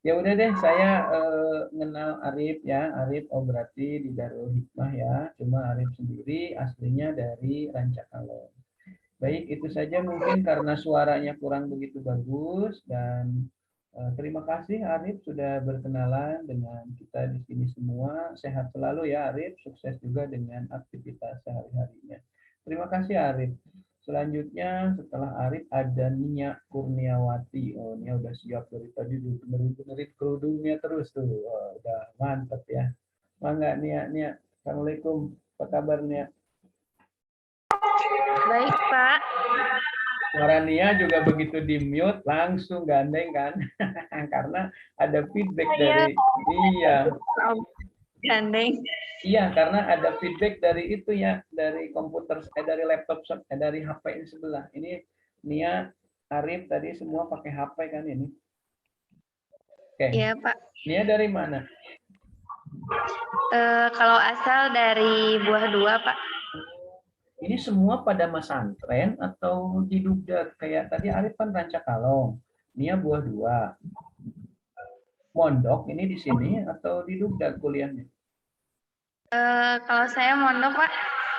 Ya udah deh, saya kenal Arif ya. Arif berarti di Darul Hikmah ya. Cuma Arif sendiri aslinya dari Rancakalong. Baik, itu saja mungkin karena suaranya kurang begitu bagus dan terima kasih Arif sudah berkenalan dengan kita di sini semua. Sehat selalu ya Arif, sukses juga dengan aktivitas sehari-harinya. Terima kasih Arif. Selanjutnya setelah Arif ada Nia Kurniawati. Oh, Nia udah siap dari tadi benerin kerudungnya terus tuh. Oh, udah mantap ya. Mangga Nia. Assalamualaikum. Apa kabar Nia? Baik, Pak. Suara Nia juga begitu di mute langsung gandeng kan karena ada feedback dari Gandeng. Iya, karena ada feedback dari itu ya, dari komputer dari laptop dari HP ini sebelah. Ini Nia, Arif tadi semua pakai HP kan ini. Oke. Iya, Pak. Nia dari mana? Kalau asal dari Buah Dua, Pak. Ini semua pada pesantren atau hidup kayak tadi Arif kan Rancakalong, Nia Buah Dua. mondok ini di sini atau di Dugdad kuliahnya? Kalau saya mondok, Pak.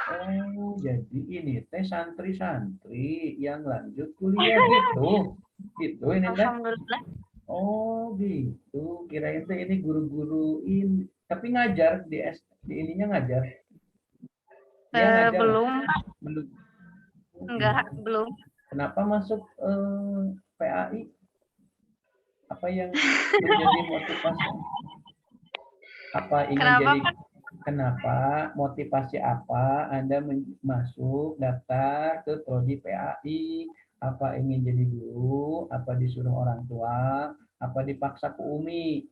Oh, jadi ini teh santri-santri yang lanjut kuliah gitu. Gitu ini teh. Alhamdulillah. Oh, gitu. Kirain teh ini guru-guru ini. Tapi ngajar di ininya ngajar. Dia ngajar ya? Belum, Pak. Belum. Oh, Enggak, gitu. belum. Kenapa masuk PAI? Apa yang menjadi motivasi? Apa ingin Kenapa, jadi Pak? kenapa motivasi apa Anda masuk daftar ke prodi PAI? Apa ingin jadi guru? Apa disuruh orang tua? Apa dipaksa ke UMI?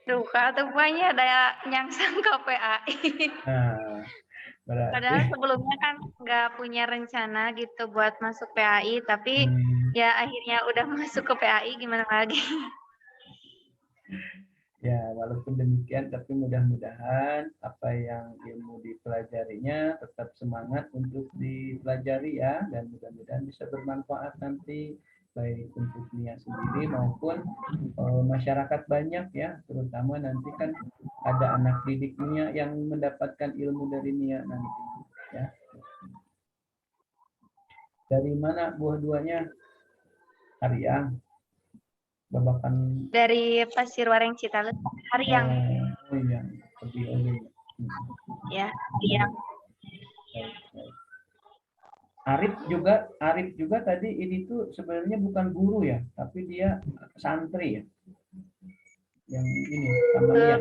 Duh, Kak, tupanya ada nyangsang ke PAI. Nah, Padahal berarti sebelumnya kan nggak punya rencana gitu buat masuk PAI, tapi ya akhirnya udah masuk ke PAI, gimana lagi. ya walaupun demikian tapi mudah-mudahan apa yang ilmu dipelajarinya tetap semangat untuk dipelajari ya dan mudah-mudahan bisa bermanfaat nanti baik untuk Nia sendiri maupun masyarakat banyak ya terutama nanti kan ada anak didik Nia yang mendapatkan ilmu dari Nia nanti ya. Dari mana buah duanya? Hariang. Babakan Dari Pasirwareng Citalus, Hariang. oh iya, lebih oleh. Ya, Hariang. Arif juga tadi ini tuh sebenarnya bukan guru ya, tapi dia santri ya. Yang ini sama Nia.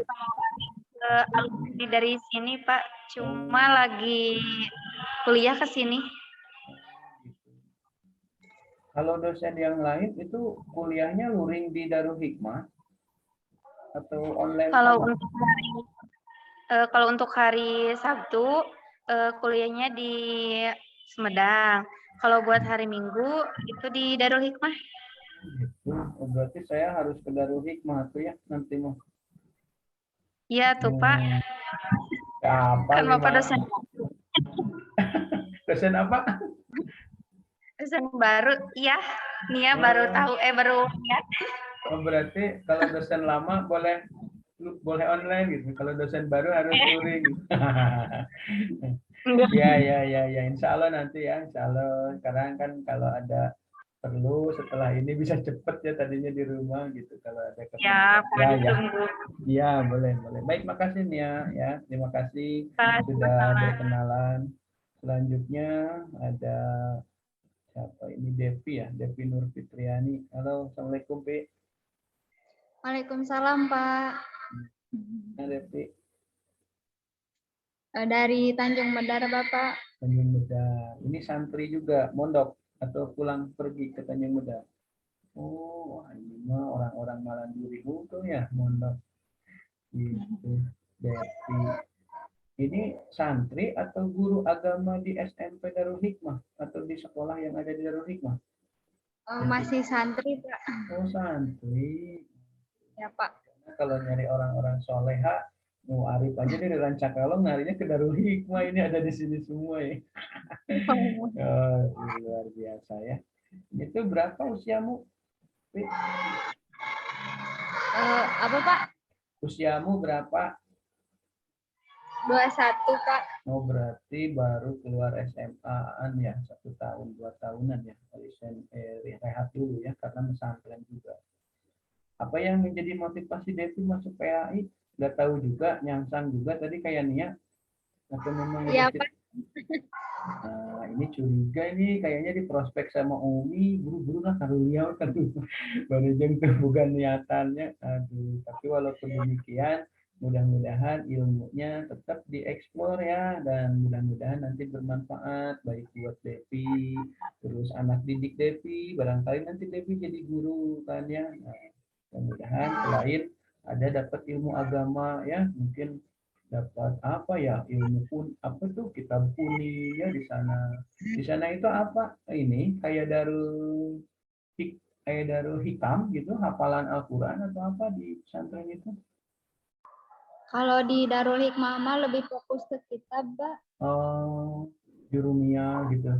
Alumni dari sini, Pak. Cuma lagi kuliah ke sini. Kalau dosen yang lain itu kuliahnya luring di Darul Hikmah atau online? Kalau untuk hari Sabtu kuliahnya di Sumedang. Kalau buat hari Minggu itu di Darul Hikmah. Gitu. Oh, berarti saya harus ke Darul Hikmah tuh ya nanti mau. Iya tuh Pak. Apa Kan Bapak dosen. Dosen apa? Dosen baru, iya. Nia baru tahu, baru lihat. Oh, berarti kalau dosen lama boleh online gitu. Kalau dosen baru harus luring. Ya. Insya Allah nanti ya. Insya Allah. Sekarang kan kalau ada perlu setelah ini bisa cepet ya tadinya di rumah gitu. Kalau ada kepentingan. Ya, boleh. Baik, makasih Nia ya. Terima kasih sudah berkenalan. Selanjutnya ada siapa ini Devi ya, Devi Nur Fitriani. Halo, assalamualaikum Pi. Waalaikumsalam Pak. Nah, Devi. Dari Tanjung Medar Bapak. Tanjung Medar. Ini santri juga, mondok atau pulang pergi ke Tanjung Medar. Oh, ini mah orang-orang Malanduri itu ya, mondok. Gitu, Devi. Ini santri atau guru agama di SMP Darul Hikmah atau di sekolah yang ada di Darul Hikmah? Masih santri Pak. Oh, santri. Ya Pak. Kalau nyari orang-orang soleha, mau Arif aja dari Rancakalong nyarinya ke Darul Hikmah, ini ada di sini semua ya. Oh, luar biasa ya. Itu berapa usiamu? Apa Pak? Usiamu berapa? 21 Pak. Oh, berarti baru keluar SMA-an ya, 1 tahun 2 tahunan ya. Rehat dulu ya, karena pesantren juga. Apa yang menjadi motivasi Devi masuk PAI? Gak tahu juga, nyangsang juga tadi kayak Nia. Atau memang ya Pak. Nah, ini curiga ini kayaknya di prospek sama Umi, buru-buru lah karunia kan. Baru jeng tuh bukan niatannya. Aduh, tapi walaupun demikian, mudah-mudahan ilmunya tetap dieksplor ya dan mudah-mudahan nanti bermanfaat baik buat Devi, terus anak didik Devi, barangkali nanti Devi jadi guru kan ya. Nah, mudah-mudahan selain ada dapat ilmu agama ya, mungkin dapat apa ya ilmu pun apa tuh kitab kuni ya di sana. Di sana itu apa ini kayak darul hikam gitu, hafalan Al-Qur'an atau apa di pesantren itu? Kalau di Darul Hikmah lebih fokus ke kitab, Pak. Oh, jurumiyah gitu.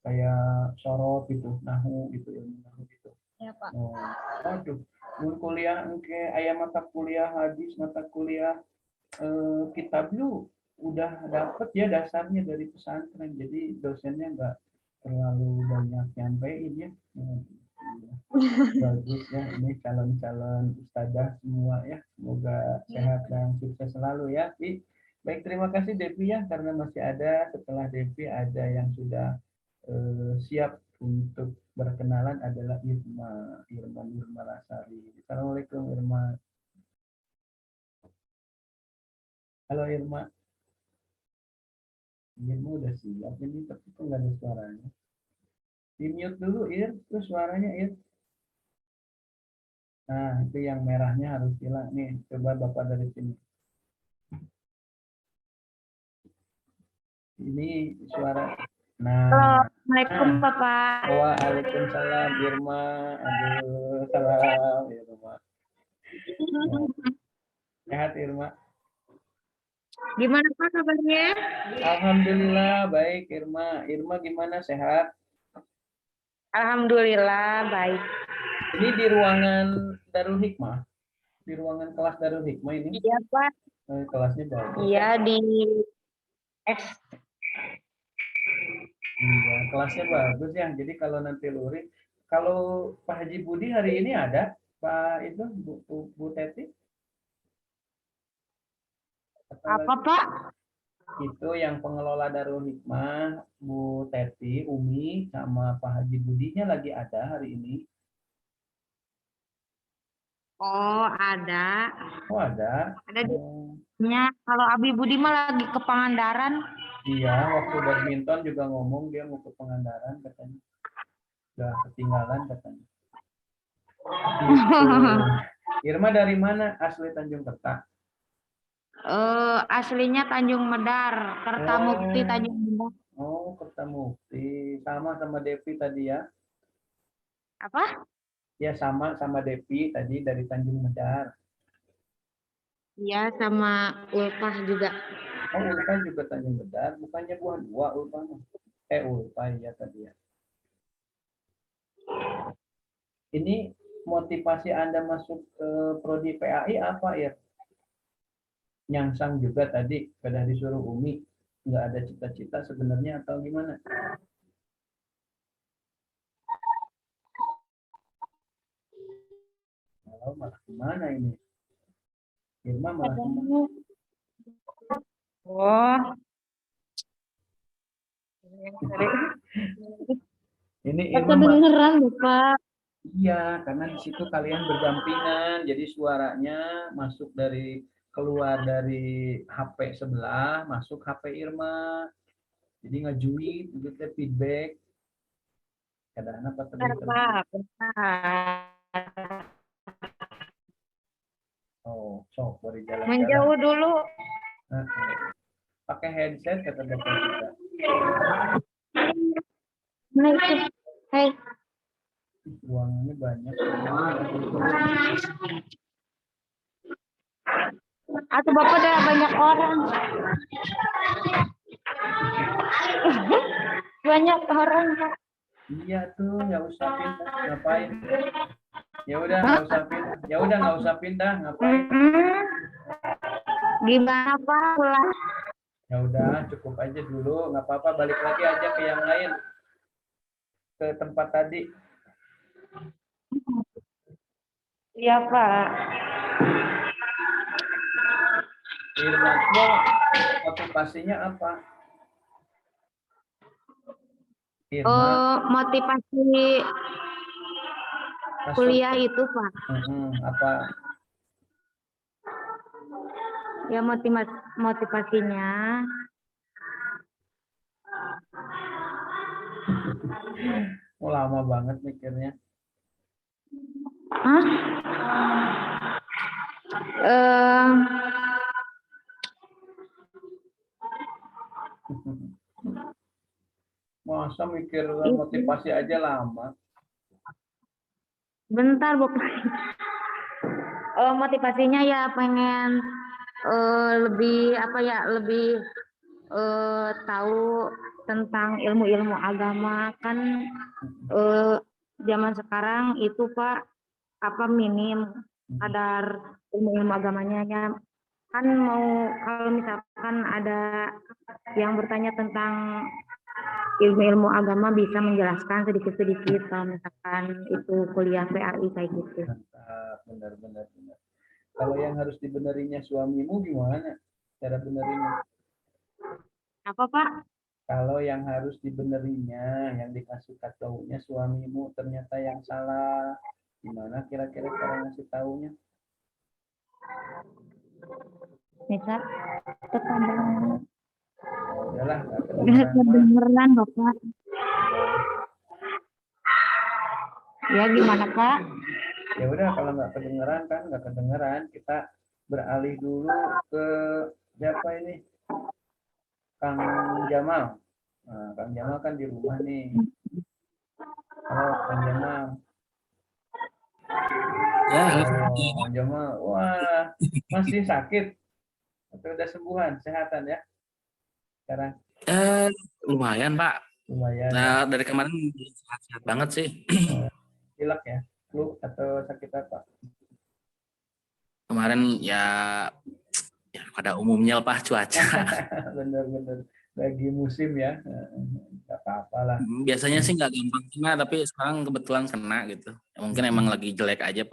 Kayak sorot gitu, nahu gitu, ilmu nahu gitu. Ya, Pak. Oh, aduh, mun kuliah engke aya mata kuliah hadis, mata kuliah kitab lu udah dapet ya dasarnya dari pesantren. Jadi dosennya nggak terlalu banyak nyampein ya. Bagus ya, ini calon-calon ustadzah semua ya. Semoga sehat dan sukses selalu ya. Baik, terima kasih Devi ya, karena masih ada setelah Devi ada yang sudah siap untuk berkenalan adalah Irma Lasari. Assalamualaikum Irma. Halo Irma. Irma udah siap ini, tapi kok nggak ada suaranya. Di mute dulu terus suaranya Nah, itu yang merahnya harus hilang. Nih, coba Bapak dari sini. Ini suara. Nah, Assalamualaikum Bapak. waalaikumsalam Irma. Aduh, salam Irma. Sehat Irma. Gimana Pak kabarnya? Alhamdulillah baik Irma. Irma gimana, sehat? Alhamdulillah baik. Ini di ruangan Darul Hikmah. Di ruangan kelas Darul Hikmah ini. Iya Pak. Kelasnya bagus. Iya di X. Iya, kelasnya bagus ya. Jadi kalau nanti luring, kalau Pak Haji Budi hari ini ada, Pak itu Bu Teti? Apa Pak? Itu yang pengelola Darul Hikmah, Bu Teti, Umi, sama Pak Haji Budinya lagi ada hari ini. Oh ada. Oh ada. Ada di kalau Abi Budi mah lagi ke Pangandaran. Iya, waktu badminton juga ngomong dia mau ke Pangandaran katanya. Udah ketinggalan katanya. Gitu. Irma dari mana? Asli Tanjung Kerta. Aslinya Tanjung Medar, Kertamukti Tanjung Medar. Oh, Kertamukti. Sama Devi tadi ya. Apa? Ya sama Devi tadi dari Tanjung Medar. Iya sama Ulfah juga. Oh, Ulfa juga Tanjung Medar. Bukannya buah dua Ulfa. Ulfa ya tadi ya. Ini motivasi Anda masuk ke Prodi PAI apa ya? Nyangsang juga tadi, pada disuruh Umi. Nggak ada cita-cita sebenarnya atau gimana? Kalau malah kemana ini? Irma malah kemana? Oh. Ini Aku Irma dengeran Bapak. iya, karena di situ kalian berdampingan, jadi suaranya masuk keluar dari HP sebelah, masuk HP Irma. Jadi ngajuin, gitu feedback. Kadang apa Oh, sok boleh jalan-jalan. Menjauh dulu. Pakai headset kata Bapak juga. Nah itu. Hai. Uangnya banyak. Atau Bapak udah banyak orang. Banyak orang, Pak. Iya tuh, nggak usah pindah. Ngapain? Ya udah nggak usah pindah. Ya udah nggak usah pindah. Ngapain? Gimana Pak? Pulang. Ya udah, cukup aja dulu. Nggak apa-apa. Balik lagi aja ke yang lain. Ke tempat tadi. Iya Pak. Irma, motivasinya apa? Irma, Motivasi masuk. kuliah itu Pak. Apa? Ya motivasinya. Oh, lama banget mikirnya. Hah? Masa mikir motivasi aja lama. Bentar Bapak. Motivasinya ya pengen lebih lebih tahu tentang ilmu-ilmu agama kan zaman sekarang itu Pak apa minim kadar ilmu agamanya ya. Kan mau kalau misalkan ada yang bertanya tentang ilmu-ilmu agama bisa menjelaskan sedikit-sedikit kalau misalkan itu kuliah PAI kayak gitu. Mantap, benar. Kalau yang harus dibenerinya suamimu gimana cara benerinya? Apa Pak? Kalau yang harus dibenerinya, yang dikasih taunya suamimu ternyata yang salah, gimana kira-kira cara ngasih taunya? Misal tetangga Ya udahlah, nggak nggak kedengeran mah. kedengeran Bapak. Ya gimana Pak? Ya udah, kalau nggak kedengeran, kita beralih dulu ke siapa ini? Kang Jamal. Nah, Kang Jamal kan di rumah nih. Halo, Kang Jamal. Ya, halo. Oh, Kang Jamal, wah, masih sakit? Atau udah sembuhan, sehatan ya? Sekarang Lumayan Pak. lumayan ya. Nah, dari kemarin sehat-sehat banget sih. Pilek ya, flu atau sakit apa? Kemarin ya pada umumnya Pak cuaca. Bener-bener lagi musim ya, nggak apa-apa lah. Biasanya sih nggak gampang kena, tapi sekarang kebetulan kena gitu. Mungkin emang lagi jelek aja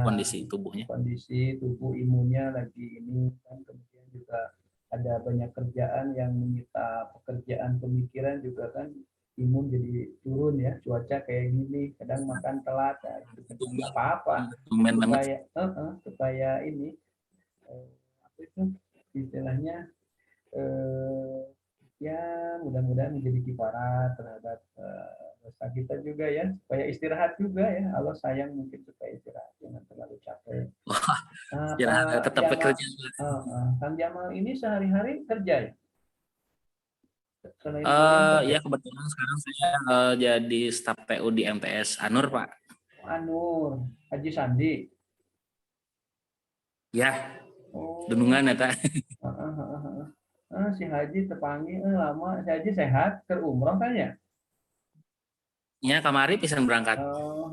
kondisi tubuhnya. Kondisi tubuh imunnya lagi ini kan, kemudian juga ada banyak kerjaan yang menyita pekerjaan pemikiran juga kan, imun jadi turun ya, cuaca kayak gini, kadang makan telat, ya, gitu. Nggak apa-apa, Tumben banget. supaya ini apa itu istilahnya, ya mudah-mudahan menjadi kifarat terhadap dosa kita juga ya, supaya istirahat juga ya. Allah sayang mungkin supaya istirahat, jangan terlalu capek. Ya, tetap bekerja. Kang Jamal ini sehari-hari kerja ya? Selain Ya kebetulan sekarang saya jadi staf PU di MTS Anur Pak. Anur, Haji Sandi. Ya, Oh, Dunungan ya tak. Si Haji tepangi lama, si Haji sehat, ke umroh kan ya? Ya kemarin bisa berangkat. Oh,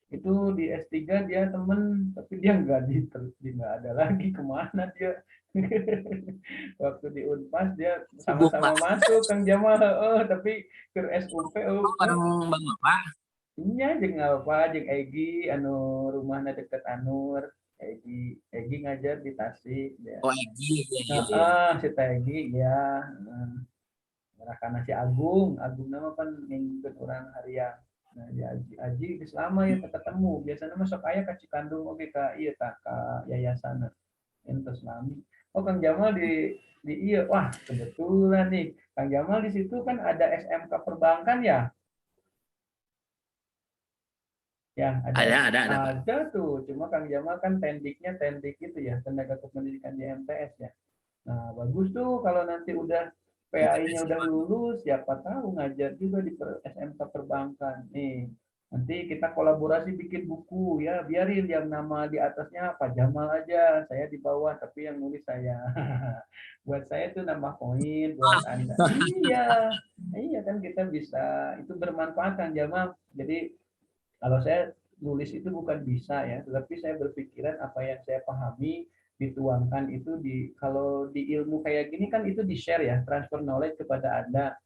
itu di S3 dia temen, tapi dia nggak ada lagi, kemana dia. Waktu di Unpas dia Sibuk sama-sama Pak. masuk Kang Jamal, tapi ke SUP Bareng Bang Bapak. nya jeung apa jeung Egi anu rumahna deket Anur. Egi ngajar di Tasik ya. Oh Egi, ya. Si Egi ya. Karena si Agung nama kan ngikut orang harian. Nah, di Aji selama ya ketemu. Biasanya masuk aya ka Cikandung oge ka ieu ka yayasan ente selami. Oh, Kang Jamal di iya. Wah, kebetulan nih. Kang Jamal di situ kan ada SMK perbankan ya. Ya, Ada Pak. ada tuh. Cuma Kang Jamal kan tendik itu ya, tenaga kependidikan di MTS ya. Nah, bagus tuh kalau nanti udah PAI-nya udah lulus, siapa tahu ngajar juga di SMK perbankan. Nih, nanti kita kolaborasi bikin buku ya, biarin yang nama di atasnya Pak Jamal aja, saya di bawah tapi yang nulis saya. Buat saya tuh nambah poin, buat Anda. Iya kan kita bisa, itu bermanfaat Kang Jamal. Jadi kalau saya nulis itu bukan bisa ya, tetapi saya berpikiran apa yang saya pahami dituangkan itu kalau di ilmu kayak gini kan itu di-share ya, transfer knowledge kepada Anda.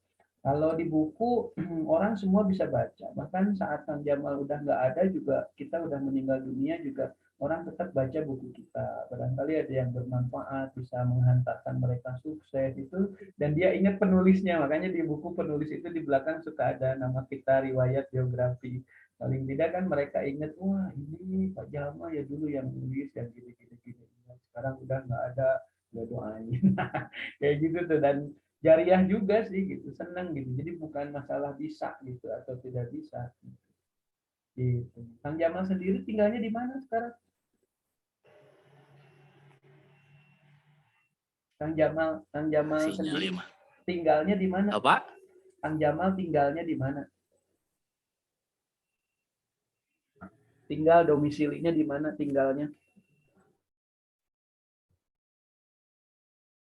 Kalau di buku orang semua bisa baca. Bahkan saat Kang Jamal udah nggak ada juga, kita udah meninggal dunia juga, orang tetap baca buku kita. Barangkali ada yang bermanfaat, bisa menghantarkan mereka sukses itu, dan dia ingat penulisnya. Makanya di buku penulis itu di belakang suka ada nama kita, riwayat, biografi. Paling tidak kan mereka ingat, wah ini Pak Jamal ya dulu yang nulis yang gini-gini. Sekarang udah nggak ada, ya doain. Kayak gitu tuh, dan jariah juga sih gitu, seneng gitu. Jadi bukan masalah bisa gitu atau tidak bisa gitu. Kang Jamal sendiri tinggalnya di mana sekarang? Kang Jamal sendiri tinggalnya di mana? Apa? Kang Jamal tinggalnya di mana? Tinggal domisilinya di mana tinggalnya?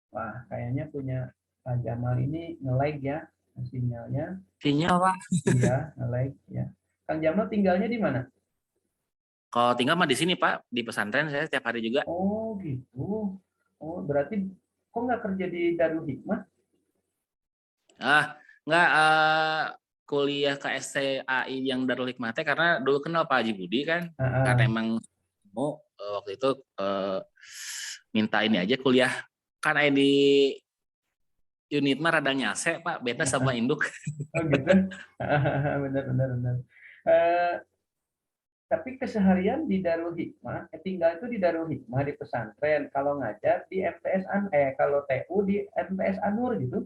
Wah, kayaknya punya Pak Jamal ini nge-lag ya sinyalnya. Sinyal Pak. Iya, nge-lag ya. Kang Jamal tinggalnya di mana? Kalau tinggal mah di sini Pak, di pesantren saya setiap hari juga. Oh gitu. Oh berarti kok nggak kerja di Darul Hikmah? Nggak kuliah ke STAI yang Darul Hikmah teh karena dulu kenal Pak Haji Budi kan, karena emang mau waktu itu minta ini aja kuliah kan di unit mah rada nyase Pak, beta sama induk. Oh gitu. Benar. Tapi keseharian di Darul Hikmah, tinggal itu di Darul Hikmah di pesantren. Kalau ngajar di kalau TU di MTS Anur gitu.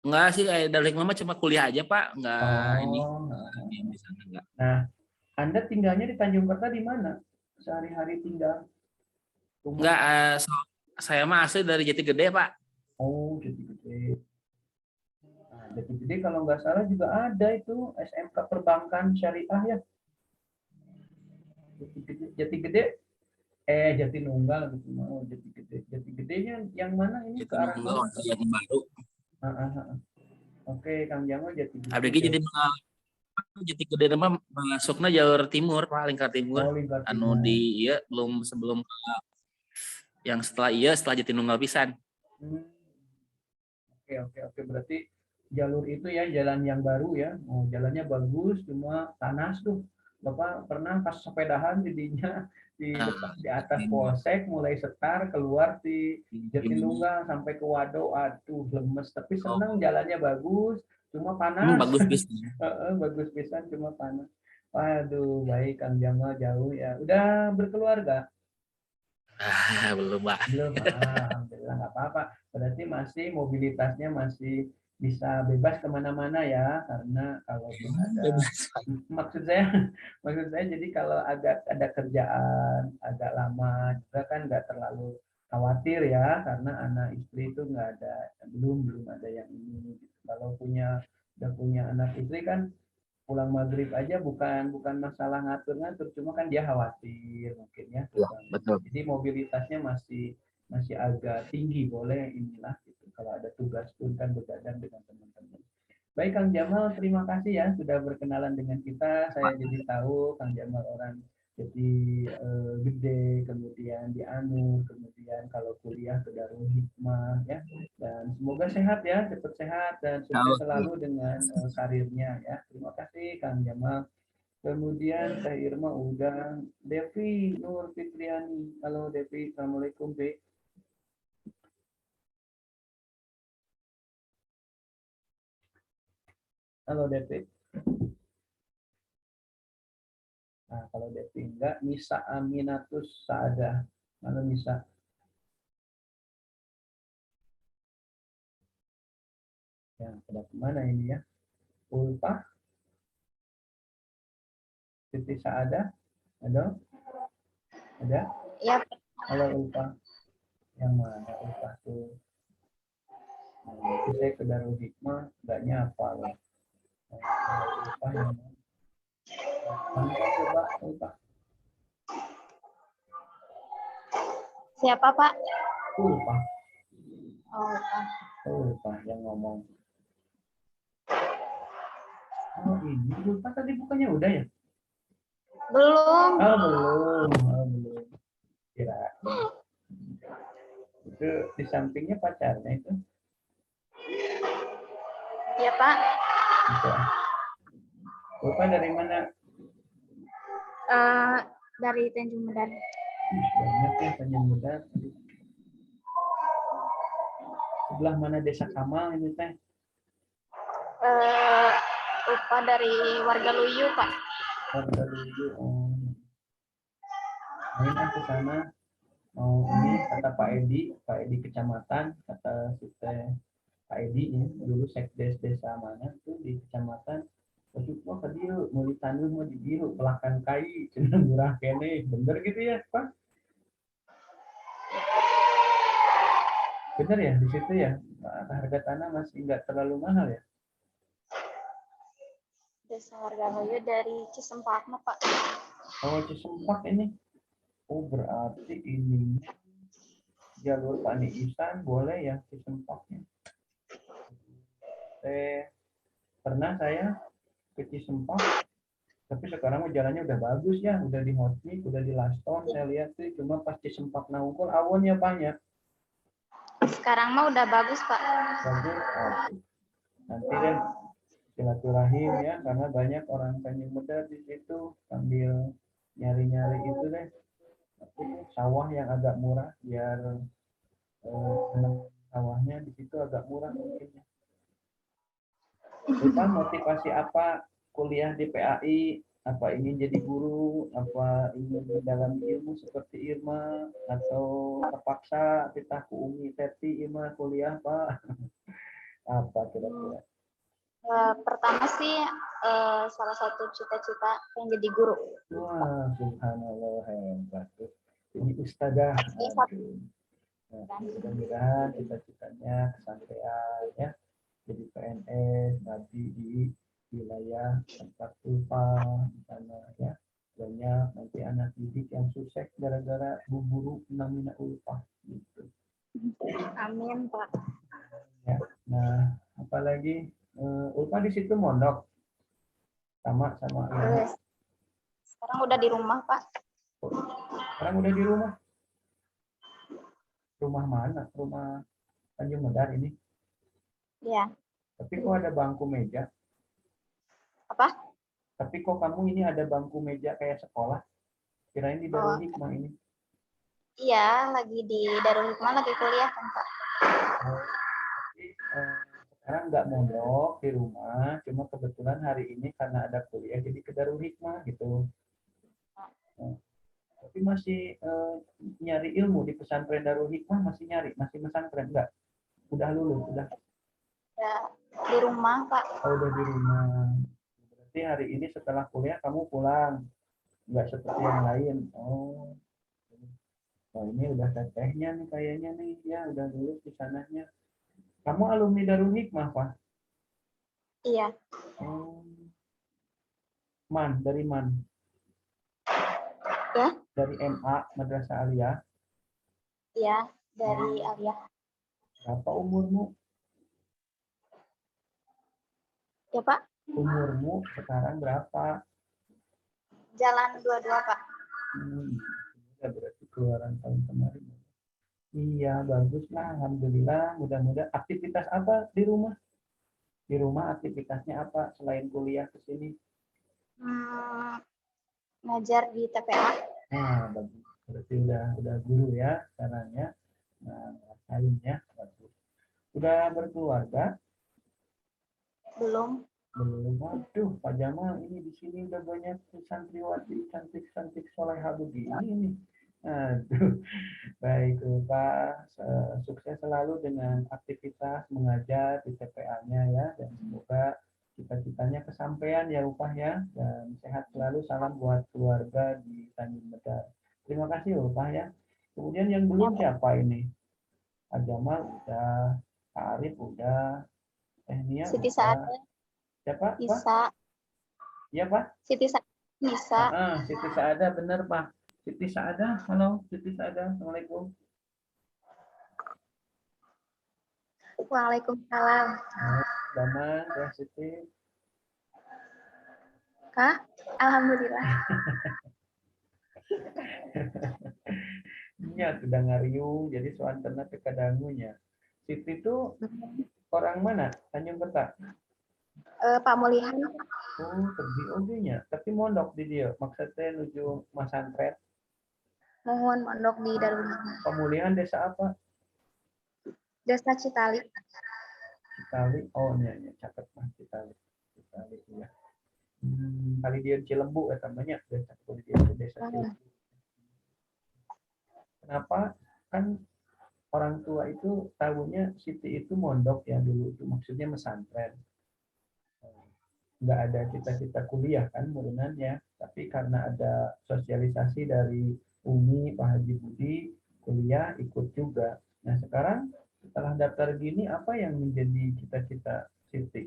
Enggak sih, Darul Hikmah mah cuma kuliah aja Pak, enggak ini Oh. di sana enggak. Nah, Anda tinggalnya di Tanjung Kerta di mana? Sehari-hari tinggal? Rumah? Enggak, saya mah asli dari Jatigede Pak. Oh, Jatigede. Nah, Jatigede kalau nggak salah juga ada itu SMK Perbankan Syariah ya. Jatigede, Jatinunggal gitu. Oh, Jatigedenya yang mana ini ke arah mana? Yang baru. Oke, Kang Jamal Jatigede. Abdi jadi Jatigede mah masuknya jalur timur Pak, lingkar timur. Oh, lingkar Anu timur. di iya belum sebelum yang setelah Jatinunggal pisan. Oke. Berarti jalur itu ya jalan yang baru ya. Oh, jalannya bagus, cuma panas tuh. Bapak pernah pas sepedahan jadinya di atas polsek, mulai setar keluar di Jatinunggal sampai ke Wado, aduh lemes. Tapi senang jalannya bagus, cuma panas. Bagus pisan. Bagus pisan, cuma panas. Waduh, baik Kang Jamal jauh ya. Udah berkeluarga? Belum Pak. Belum, alhamdulillah nggak apa-apa. Berarti masih mobilitasnya masih bisa bebas kemana-mana ya, karena kalaupun ada maksud saya jadi kalau ada kerjaan agak lama juga kan nggak terlalu khawatir ya, karena anak istri itu nggak ada, belum ada yang ini. Kalau udah punya anak istri kan pulang maghrib aja bukan masalah ngatur-ngatur, cuma kan dia khawatir mungkin ya. Betul. Jadi mobilitasnya masih agak tinggi, boleh inilah gitu. Kalau ada tugas pun kan begadang dengan teman-teman. Baik Kang Jamal, terima kasih ya sudah berkenalan dengan kita. Saya jadi tahu Kang Jamal orang jadi gede, kemudian di Anur, kemudian kalau kuliah ke Darul Hikmah ya. Dan semoga sehat ya, cepat sehat dan sukses selalu dengan karirnya ya. Terima kasih Kang Jamal. Kemudian Teh Irma udah, Devi Nur Fitriani. Halo Devi, Assalamualaikum Be. Halo Devi. Nah, kalau Devi enggak, Nisa Aminatus Saadah. Halo Nisa. Ya, pada kemana ini ya? Ulfa. Siti Saadah. Halo? Ada? Ya, Halo Ulfa. Yang mana Ulfa tuh? Nah, nanti saya ke Darul Hikmah, nggak nyapa loh. Ulfa yang mana? Mana coba Ulfa? siapa Pak? Ulfa. Oh, Pak. Ulfa yang ngomong. Oh ini Ulfa tadi bukannya udah ya? Belum. Oh belum. Kira. Itu di sampingnya pacarnya itu. Ya Pak. Gitu. Ulfa dari mana? Dari Tanjung Medan. Banyak ya Tanjung Medan. Sebelah mana Desa Kamal ini teh? Lupa dari warga Luyu Pak. Warga Luyu. Main ke sana. Mau ini kata Pak Edi kecamatan, kata si Pak Edi ya, dulu sekdes desa mana tuh di kecamatan. Terus mah ke dia mau ditanam mau di biru belakang kai cenah murah kene, bener gitu ya Pak? Bener ya di situ ya, harga tanah masih nggak terlalu mahal ya? Desa warga Luyu dari Cisempakna Pak. Oh Cisempak ini. Oh berarti ini jalur Pani Ihsan boleh ya Cisempaknya. Pernah saya ke Cisempak Tapi sekarang jalannya udah bagus ya, udah di Hotmik, udah di Laston, saya lihat sih. Cuma pasti sempat naungkul awalnya banyak. Sekarang mah udah bagus, Pak. Bagus. Oke. Nanti deh silaturahim ya, karena banyak orang Tanjung Medar di situ sambil nyari-nyari itu deh. Sawah yang agak murah biar sawahnya di situ agak murah mungkin ya. Lupa motivasi apa kuliah di PAI? Apa ingin jadi guru? Apa ingin mendalami ilmu seperti Irma? Atau terpaksa kita ke Umi Teti Irma kuliah Pak? Apa kira-kira? Pertama sih salah satu cita-cita yang jadi guru. Wah, subhanallah hebat tuh. Ini ustazah. Aduh. Nah, mudah-mudahan cita-citanya kesampaian ya. Jadi PNS nanti di wilayah tempat Ulpa di sana ya. Banyak nanti anak didik yang sukses gara-gara bu guru namanya Ulpa gitu. Amin, Pak. Ya. Nah, apalagi Ulpa di situ mondok sama ya. Sekarang udah di rumah, Pak. Sekarang udah di rumah. Rumah mana? Rumah Tanjung Medar ini. Iya. Tapi kok ada bangku meja? Apa? Tapi kok kamu ini ada bangku meja kayak sekolah? Kirain di Darul Hikmah ini. Iya, lagi di Darul Hikmah, lagi kuliah kan, Pak. Tapi sekarang nggak mondok di rumah, cuma kebetulan hari ini karena ada kuliah jadi ke Darul Hikmah gitu. Tapi masih nyari ilmu di pesantren Darul Hikmah, masih nyari, masih pesantren enggak? Udah lulus, udah. Ya, di rumah, Pak. Oh, udah di rumah. Berarti hari ini setelah kuliah kamu pulang, nggak seperti yang lain. Oh, ini udah tetehnya nih kayaknya nih, ya udah lulus di sananya. Kamu alumni Darul Hikmah, Pak? Iya. Dari Man? Ya? Dari MA, Madrasah Aliyah? Iya, dari Aliyah. Berapa umurmu? Ya, Pak. Umurmu sekarang berapa? Jalan 22, Pak. Ya berarti keluaran tahun kemarin. Iya, bagus lah. Alhamdulillah. Mudah-mudahan aktivitas apa di rumah? Di rumah aktivitasnya apa selain kuliah ke sini? Ngajar di TPA. Nah, bagus. Berarti udah guru ya sekarang ya. Nah, ngerasain ya. Bagus. Udah berkeluarga? Belum. Waduh, Pak Jamal ini di sini udah banyak santriwati cantik-cantik soleha begini nih. Aduh, baik Pak, sukses selalu dengan aktivitas mengajar di TPA-nya ya, dan semoga cita-citanya kesampaian ya Upah ya, dan sehat selalu, salam buat keluarga di Tanjung Medar. Terima kasih Upah ya. Kemudian yang belum siapa ini? Pak Jamal udah, Pak Arif udah, Nia Siti udah. Saada. Siapa? Bisa. Iya Pak? Siti Saada. Bisa. Siti Saada benar Pak. Siti Saada, halo Siti Saada, assalamualaikum. Waalaikumsalam. Daman, ya Siti. Kak, alhamdulillah. Iya, sudah ngariung, jadi suantana kekadangunya. Siti itu orang mana? Tanjung Petak? Pak Mulihan. Oh, pergi oginya. Tapi mondok di dia. Maksudnya menuju Masantren. Mohon mondok di Darul Hikmah. Pemulihan desa apa? Desa Citali. Citali. Oh, iya, catat Mas Citali. Citali ya. Kali dia Cilembu ya namanya. Desa Cilembu. Kenapa? Kan orang tua itu tahunya Siti itu mondok ya dulu itu maksudnya pesantren. Nggak ada cita-cita kuliah kan murunannya, tapi karena ada sosialisasi dari Umi Pak Haji Budi kuliah ikut juga. Nah sekarang setelah daftar gini apa yang menjadi cita-cita Siti?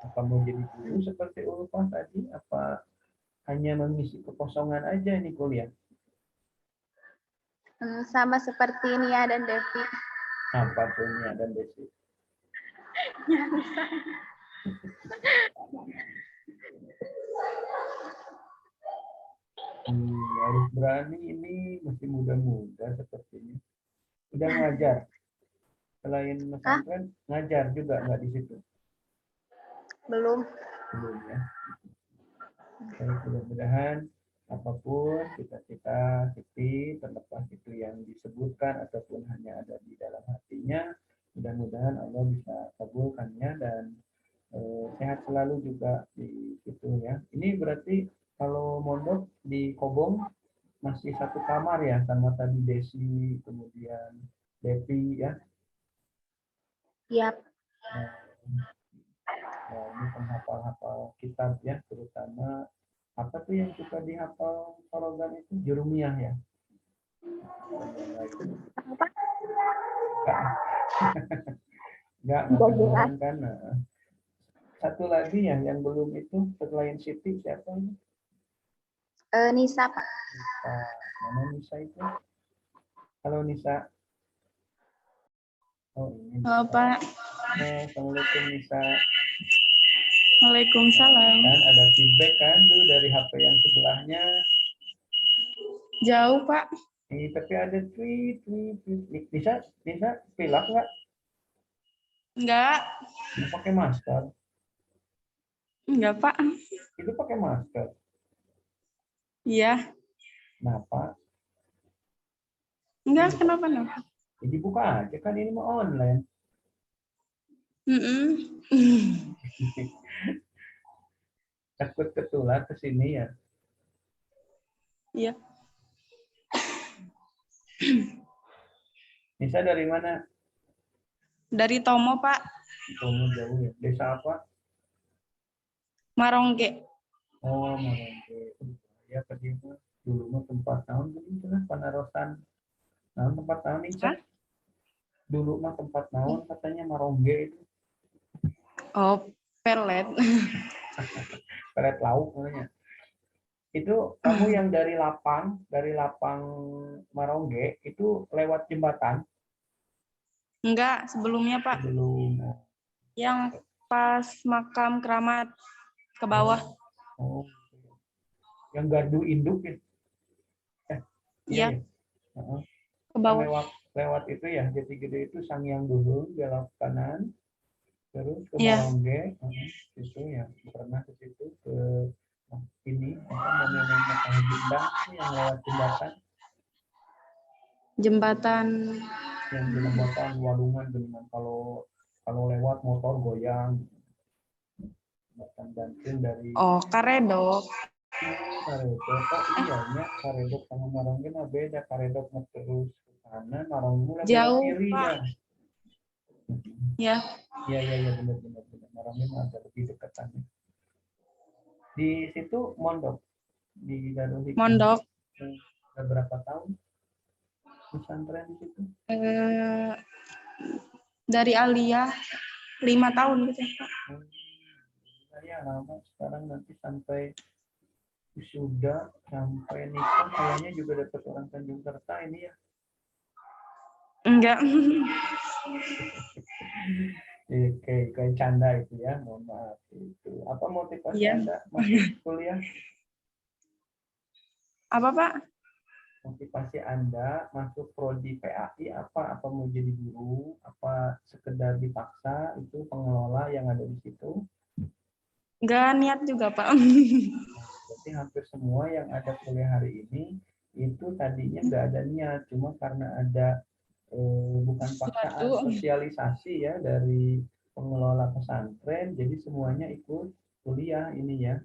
Apa mau jadi guru seperti Ulfah tadi? Apa hanya mengisi kekosongan aja ini kuliah? Sama seperti Nia dan Devi. Apa tuh Nia dan Devi? Harus berani, ini masih muda-muda sepertinya. Udah ngajar. Selain pesantren, ngajar juga nggak di situ? Belum. Belum ya. Baik, mudah-mudahan apapun cita-cita Siti, terlepas itu yang disebutkan ataupun hanya ada di dalam hatinya, mudah-mudahan Allah bisa kabulkannya dan sehat selalu juga di situ ya. Ini berarti kalau mondok di Kobong masih satu kamar ya sama tadi Desi, kemudian Devi ya. Yap. Nah, ini penghafal-hafal kitab ya, terutama apa tuh yang suka dihafal Forogan itu? Jurumiyah ya. Enggak kan. Nah, satu lagi ya yang belum itu selain Siti siapa ini? Nisa, Pak. Nisa. Mana Nisa itu? Halo Nisa. Oh ini. Halo Pak. Assalamualaikum Nisa. Waalaikumsalam. Kan ada feedback kan tuh dari HP yang sebelahnya. Jauh Pak. Tapi ada tweet. Nisa pilak nggak? Enggak. Pakai masker. Enggak Pak. Itu pakai masker. Iya. Kenapa? Enggak, kenapa? Jadi buka aja kan ini mau online. Takut ketular ke sini ya. Iya. Nisa dari mana? Dari Tomo Pak. Tomo jauh ya. Desa apa? Marongge. Oh Marongge. Ya tadi dulu mah tempat tahun itu lah Panarosan. Nah tempat tahun Nisa. Dulu mah tempat naon katanya Marongge itu. Oh, pelet. Pelet lauk namanya. Itu kamu yang dari lapang Marongge itu lewat jembatan? Enggak, sebelumnya Pak. Sebelum. Yang pas makam keramat ke bawah. Oh. Yang gardu induk ya? Iya. Ya. Ke bawah. Lewat itu ya, Jati Gede itu Sangyang Duhur belok kanan, terus ke Iya. Marongge, itu ya pernah ke situ ke ini apa namanya Jembatan yang lewat Jembatan yang jembatan Walungan dengan kalau lewat motor goyang, jembatan gantung dari. Oh, Karedok. Karedok, iya ya Karedok sama Marongge mah beda. Karedok terus ke kanan, Marongge jauh kiri Pak. Ya. Ya benar. Marongge mah agak lebih dekatan. Di situ mondok di Darul Hikmah. Mondok. Sudah berapa tahun pesantren di situ? Dari Aliyah 5 tahun gitu Pak. Ya lama sekarang nanti sampai sudah sampai nikah kayaknya juga dapat orang Tanjung Kerta ini ya. Enggak. Kayak canda itu ya, mohon maaf itu. Apa motivasi Anda masuk kuliah? Apa Pak? Motivasi Anda masuk prodi PAI apa? Apa mau jadi guru? Apa sekedar dipaksa? Itu pengelola yang ada di situ? Enggak niat juga Pak. Berarti hampir semua yang ada kuliah hari ini itu tadinya nggak ada niat, cuma karena ada bukan paksaan, sosialisasi ya dari pengelola pesantren, jadi semuanya ikut kuliah ini ya.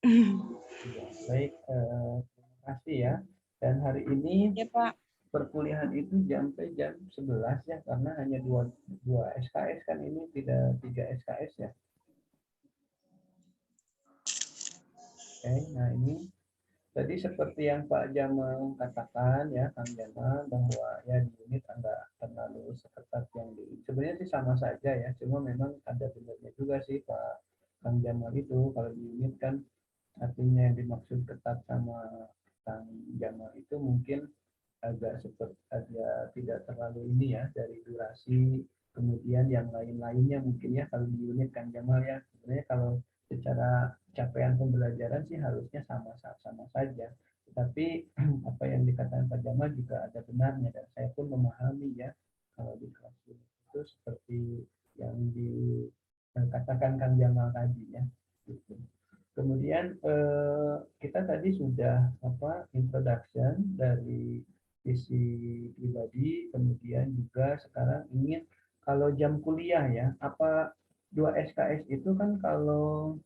Ya baik, terima kasih ya. Dan hari ini ya, Pak. Perkuliahan itu sampai jam 11 ya, karena hanya dua SKS kan ini, tidak 3 SKS ya. Oke, nah ini tadi seperti yang Pak Jamal katakan ya, Kang Jamal, bahwa ya di unit enggak terlalu seketat yang di, sebenarnya sih sama saja ya, cuma memang ada benarnya juga sih Pak Kang Jamal itu, kalau di unit kan artinya yang dimaksud ketat sama Kang Jamal itu mungkin agak tidak terlalu ini ya, dari durasi, kemudian yang lain-lainnya mungkin ya kalau di unit Kang Jamal ya, sebenarnya kalau secara capaian pembelajaran sih harusnya sama-sama saja. Tetapi apa yang dikatakan Pak Jamal juga ada benarnya, dan saya pun memahami ya kalau di kelas itu seperti yang dikatakan Kang Jamal tadi ya. Gitu. Kemudian kita tadi sudah introduction dari visi pribadi, kemudian juga sekarang ingin kalau jam kuliah ya, apa 2 SKS itu kan kalau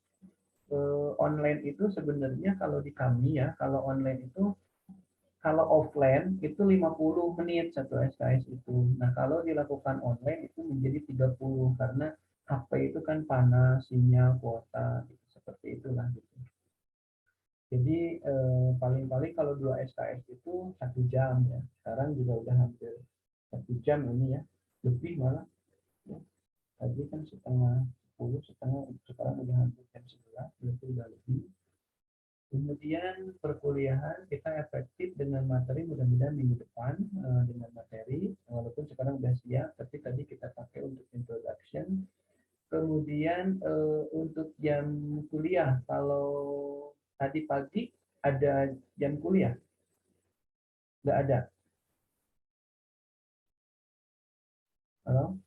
online itu sebenarnya kalau di kami ya, kalau online itu kalau offline itu 50 menit satu SKS itu. Nah, kalau dilakukan online itu menjadi 30 karena HP itu kan panas, sinyal, kuota, gitu, seperti itulah gitu. Jadi paling-paling kalau 2 SKS itu 1 jam ya. Sekarang juga udah hampir 1 jam ini ya, lebih malah. Ya. Tadi kan setengah 10, sekarang udah hampir jam 11, berarti udah lebih. Kemudian perkuliahan kita efektif dengan materi, mudah-mudahan minggu depan dengan materi, walaupun sekarang udah siap, tapi tadi kita pakai untuk introduction. Kemudian untuk jam kuliah, kalau tadi pagi ada jam kuliah? Nggak ada? Halo?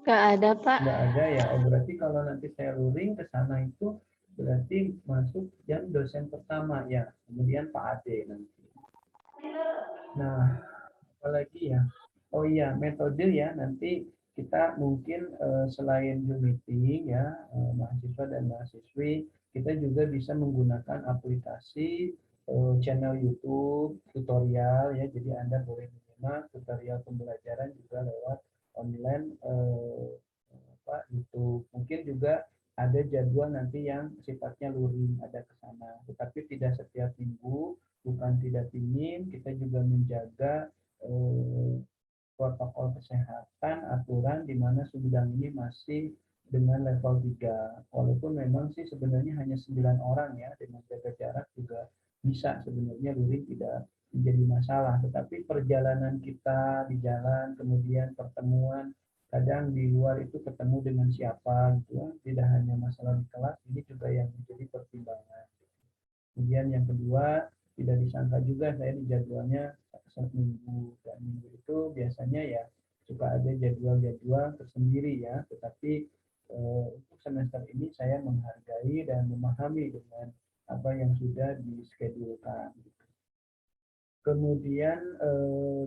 Nggak ada, Pak. Nggak ada ya, berarti kalau nanti saya luring ke sana itu berarti masuk jam dosen pertama ya, kemudian Pak Ade nanti. Nah, apalagi ya? Oh iya, metode ya, nanti kita mungkin selain Zoom meeting ya, mahasiswa dan mahasiswi, kita juga bisa menggunakan aplikasi channel YouTube, tutorial ya, jadi Anda boleh menyimak tutorial pembelajaran juga lewat online YouTube. Mungkin juga ada jadwal nanti yang sifatnya luring, ada ke sana. Tetapi tidak setiap minggu, bukan tidak ingin, kita juga menjaga protokol kesehatan, aturan di mana Sumedang ini masih dengan level 3. Walaupun memang sih sebenarnya hanya 9 orang ya, dengan jaga jarak juga bisa sebenarnya luring tidak menjadi masalah. Tetapi perjalanan kita di jalan, kemudian pertemuan, kadang di luar itu ketemu dengan siapa gitu ya, tidak hanya masalah di kelas, ini juga yang menjadi pertimbangan. Kemudian yang kedua, tidak disangka juga saya di jadwalnya satu minggu, dan minggu itu biasanya ya suka ada jadwal-jadwal tersendiri ya, tetapi untuk semester ini saya menghargai dan memahami dengan apa yang sudah diskedulkan. Kemudian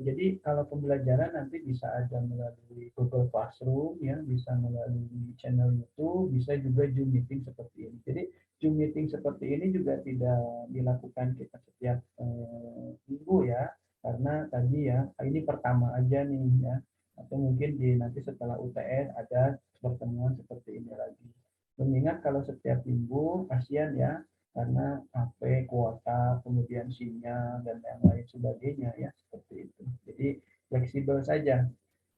jadi kalau pembelajaran nanti bisa ada melalui Google Classroom ya, bisa melalui channel YouTube, bisa juga Zoom meeting seperti ini. Jadi Zoom meeting seperti ini juga tidak dilakukan kita setiap minggu ya, karena tadi ya ini pertama aja nih ya, atau mungkin nanti setelah UTS ada pertemuan seperti ini lagi. Mengingat kalau setiap minggu kasihan ya, karena HP, kuota, kemudian sinyal, dan yang lain sebagainya ya, seperti itu. Jadi fleksibel saja.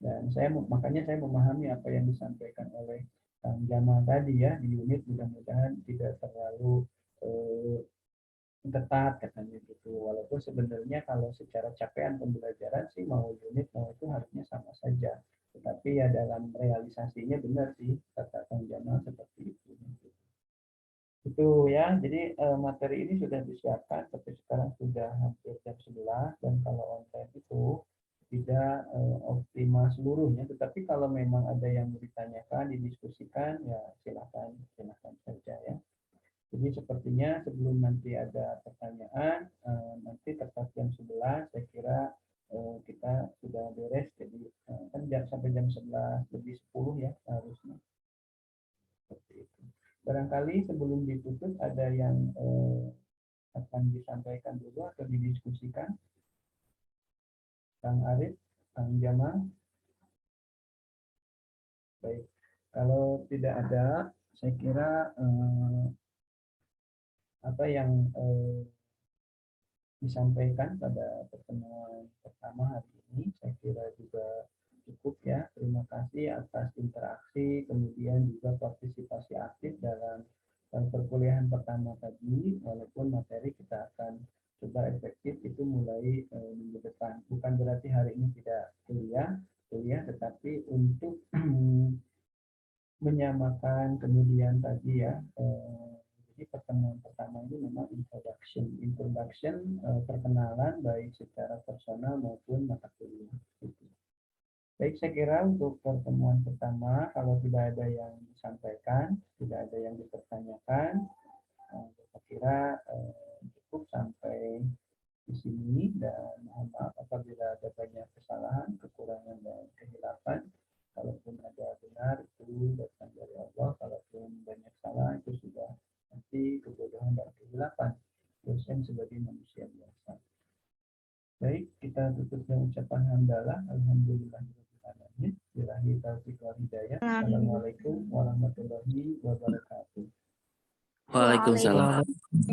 Dan makanya saya memahami apa yang disampaikan oleh Kang Jamal tadi ya, di unit mudah-mudahan tidak terlalu ketat katanya gitu. Walaupun sebenarnya kalau secara capaian pembelajaran sih mau unit mau itu harusnya sama saja. Tetapi ya dalam realisasinya benar sih kata Kang Jamal seperti itu. Itu ya, jadi materi ini sudah disiapkan, tapi sekarang sudah hampir jam 11, dan kalau online itu tidak optimal seluruhnya, tetapi kalau memang ada yang mau ditanyakan, didiskusikan, ya silakan saja ya. Jadi sepertinya sebelum nanti ada pertanyaan, nanti tepat jam 11, saya kira kita sudah beres, jadi kan sampai jam 11 lebih 10 ya harusnya. Seperti itu. Barangkali sebelum ditutup ada yang akan disampaikan dulu atau didiskusikan. Kang Arif, Kang Jamal. Baik, kalau tidak ada, saya kira apa yang disampaikan pada pertemuan pertama hari ini, saya kira juga cukup ya. Terima kasih atas interaksi, kemudian juga partisipasi aktif dalam perkuliahan pertama tadi, walaupun materi kita akan coba efektif itu mulai minggu depan. Bukan berarti hari ini tidak kuliah, tetapi untuk menyamakan kemudian tadi ya Jadi pertemuan pertama ini memang introduction, perkenalan baik secara personal maupun mata kuliah. Gitu. Baik, saya kira untuk pertemuan pertama, kalau tidak ada yang disampaikan, tidak ada yang dipertanyakan, saya kira cukup sampai di sini, dan mohon maaf apabila ada banyak kesalahan, kekurangan dan kehilapan. Kalaupun ada benar itu datang dari Allah, kalaupun banyak salah itu sudah nanti kebodohan dan kehilapan dosen sebagai manusia biasa. Baik, kita tutup dengan ucapan hamdalah, alhamdulillahirobbilalamin, billahi taufiq wal hidayah. Assalamualaikum warahmatullahi wabarakatuh. Waalaikumsalam.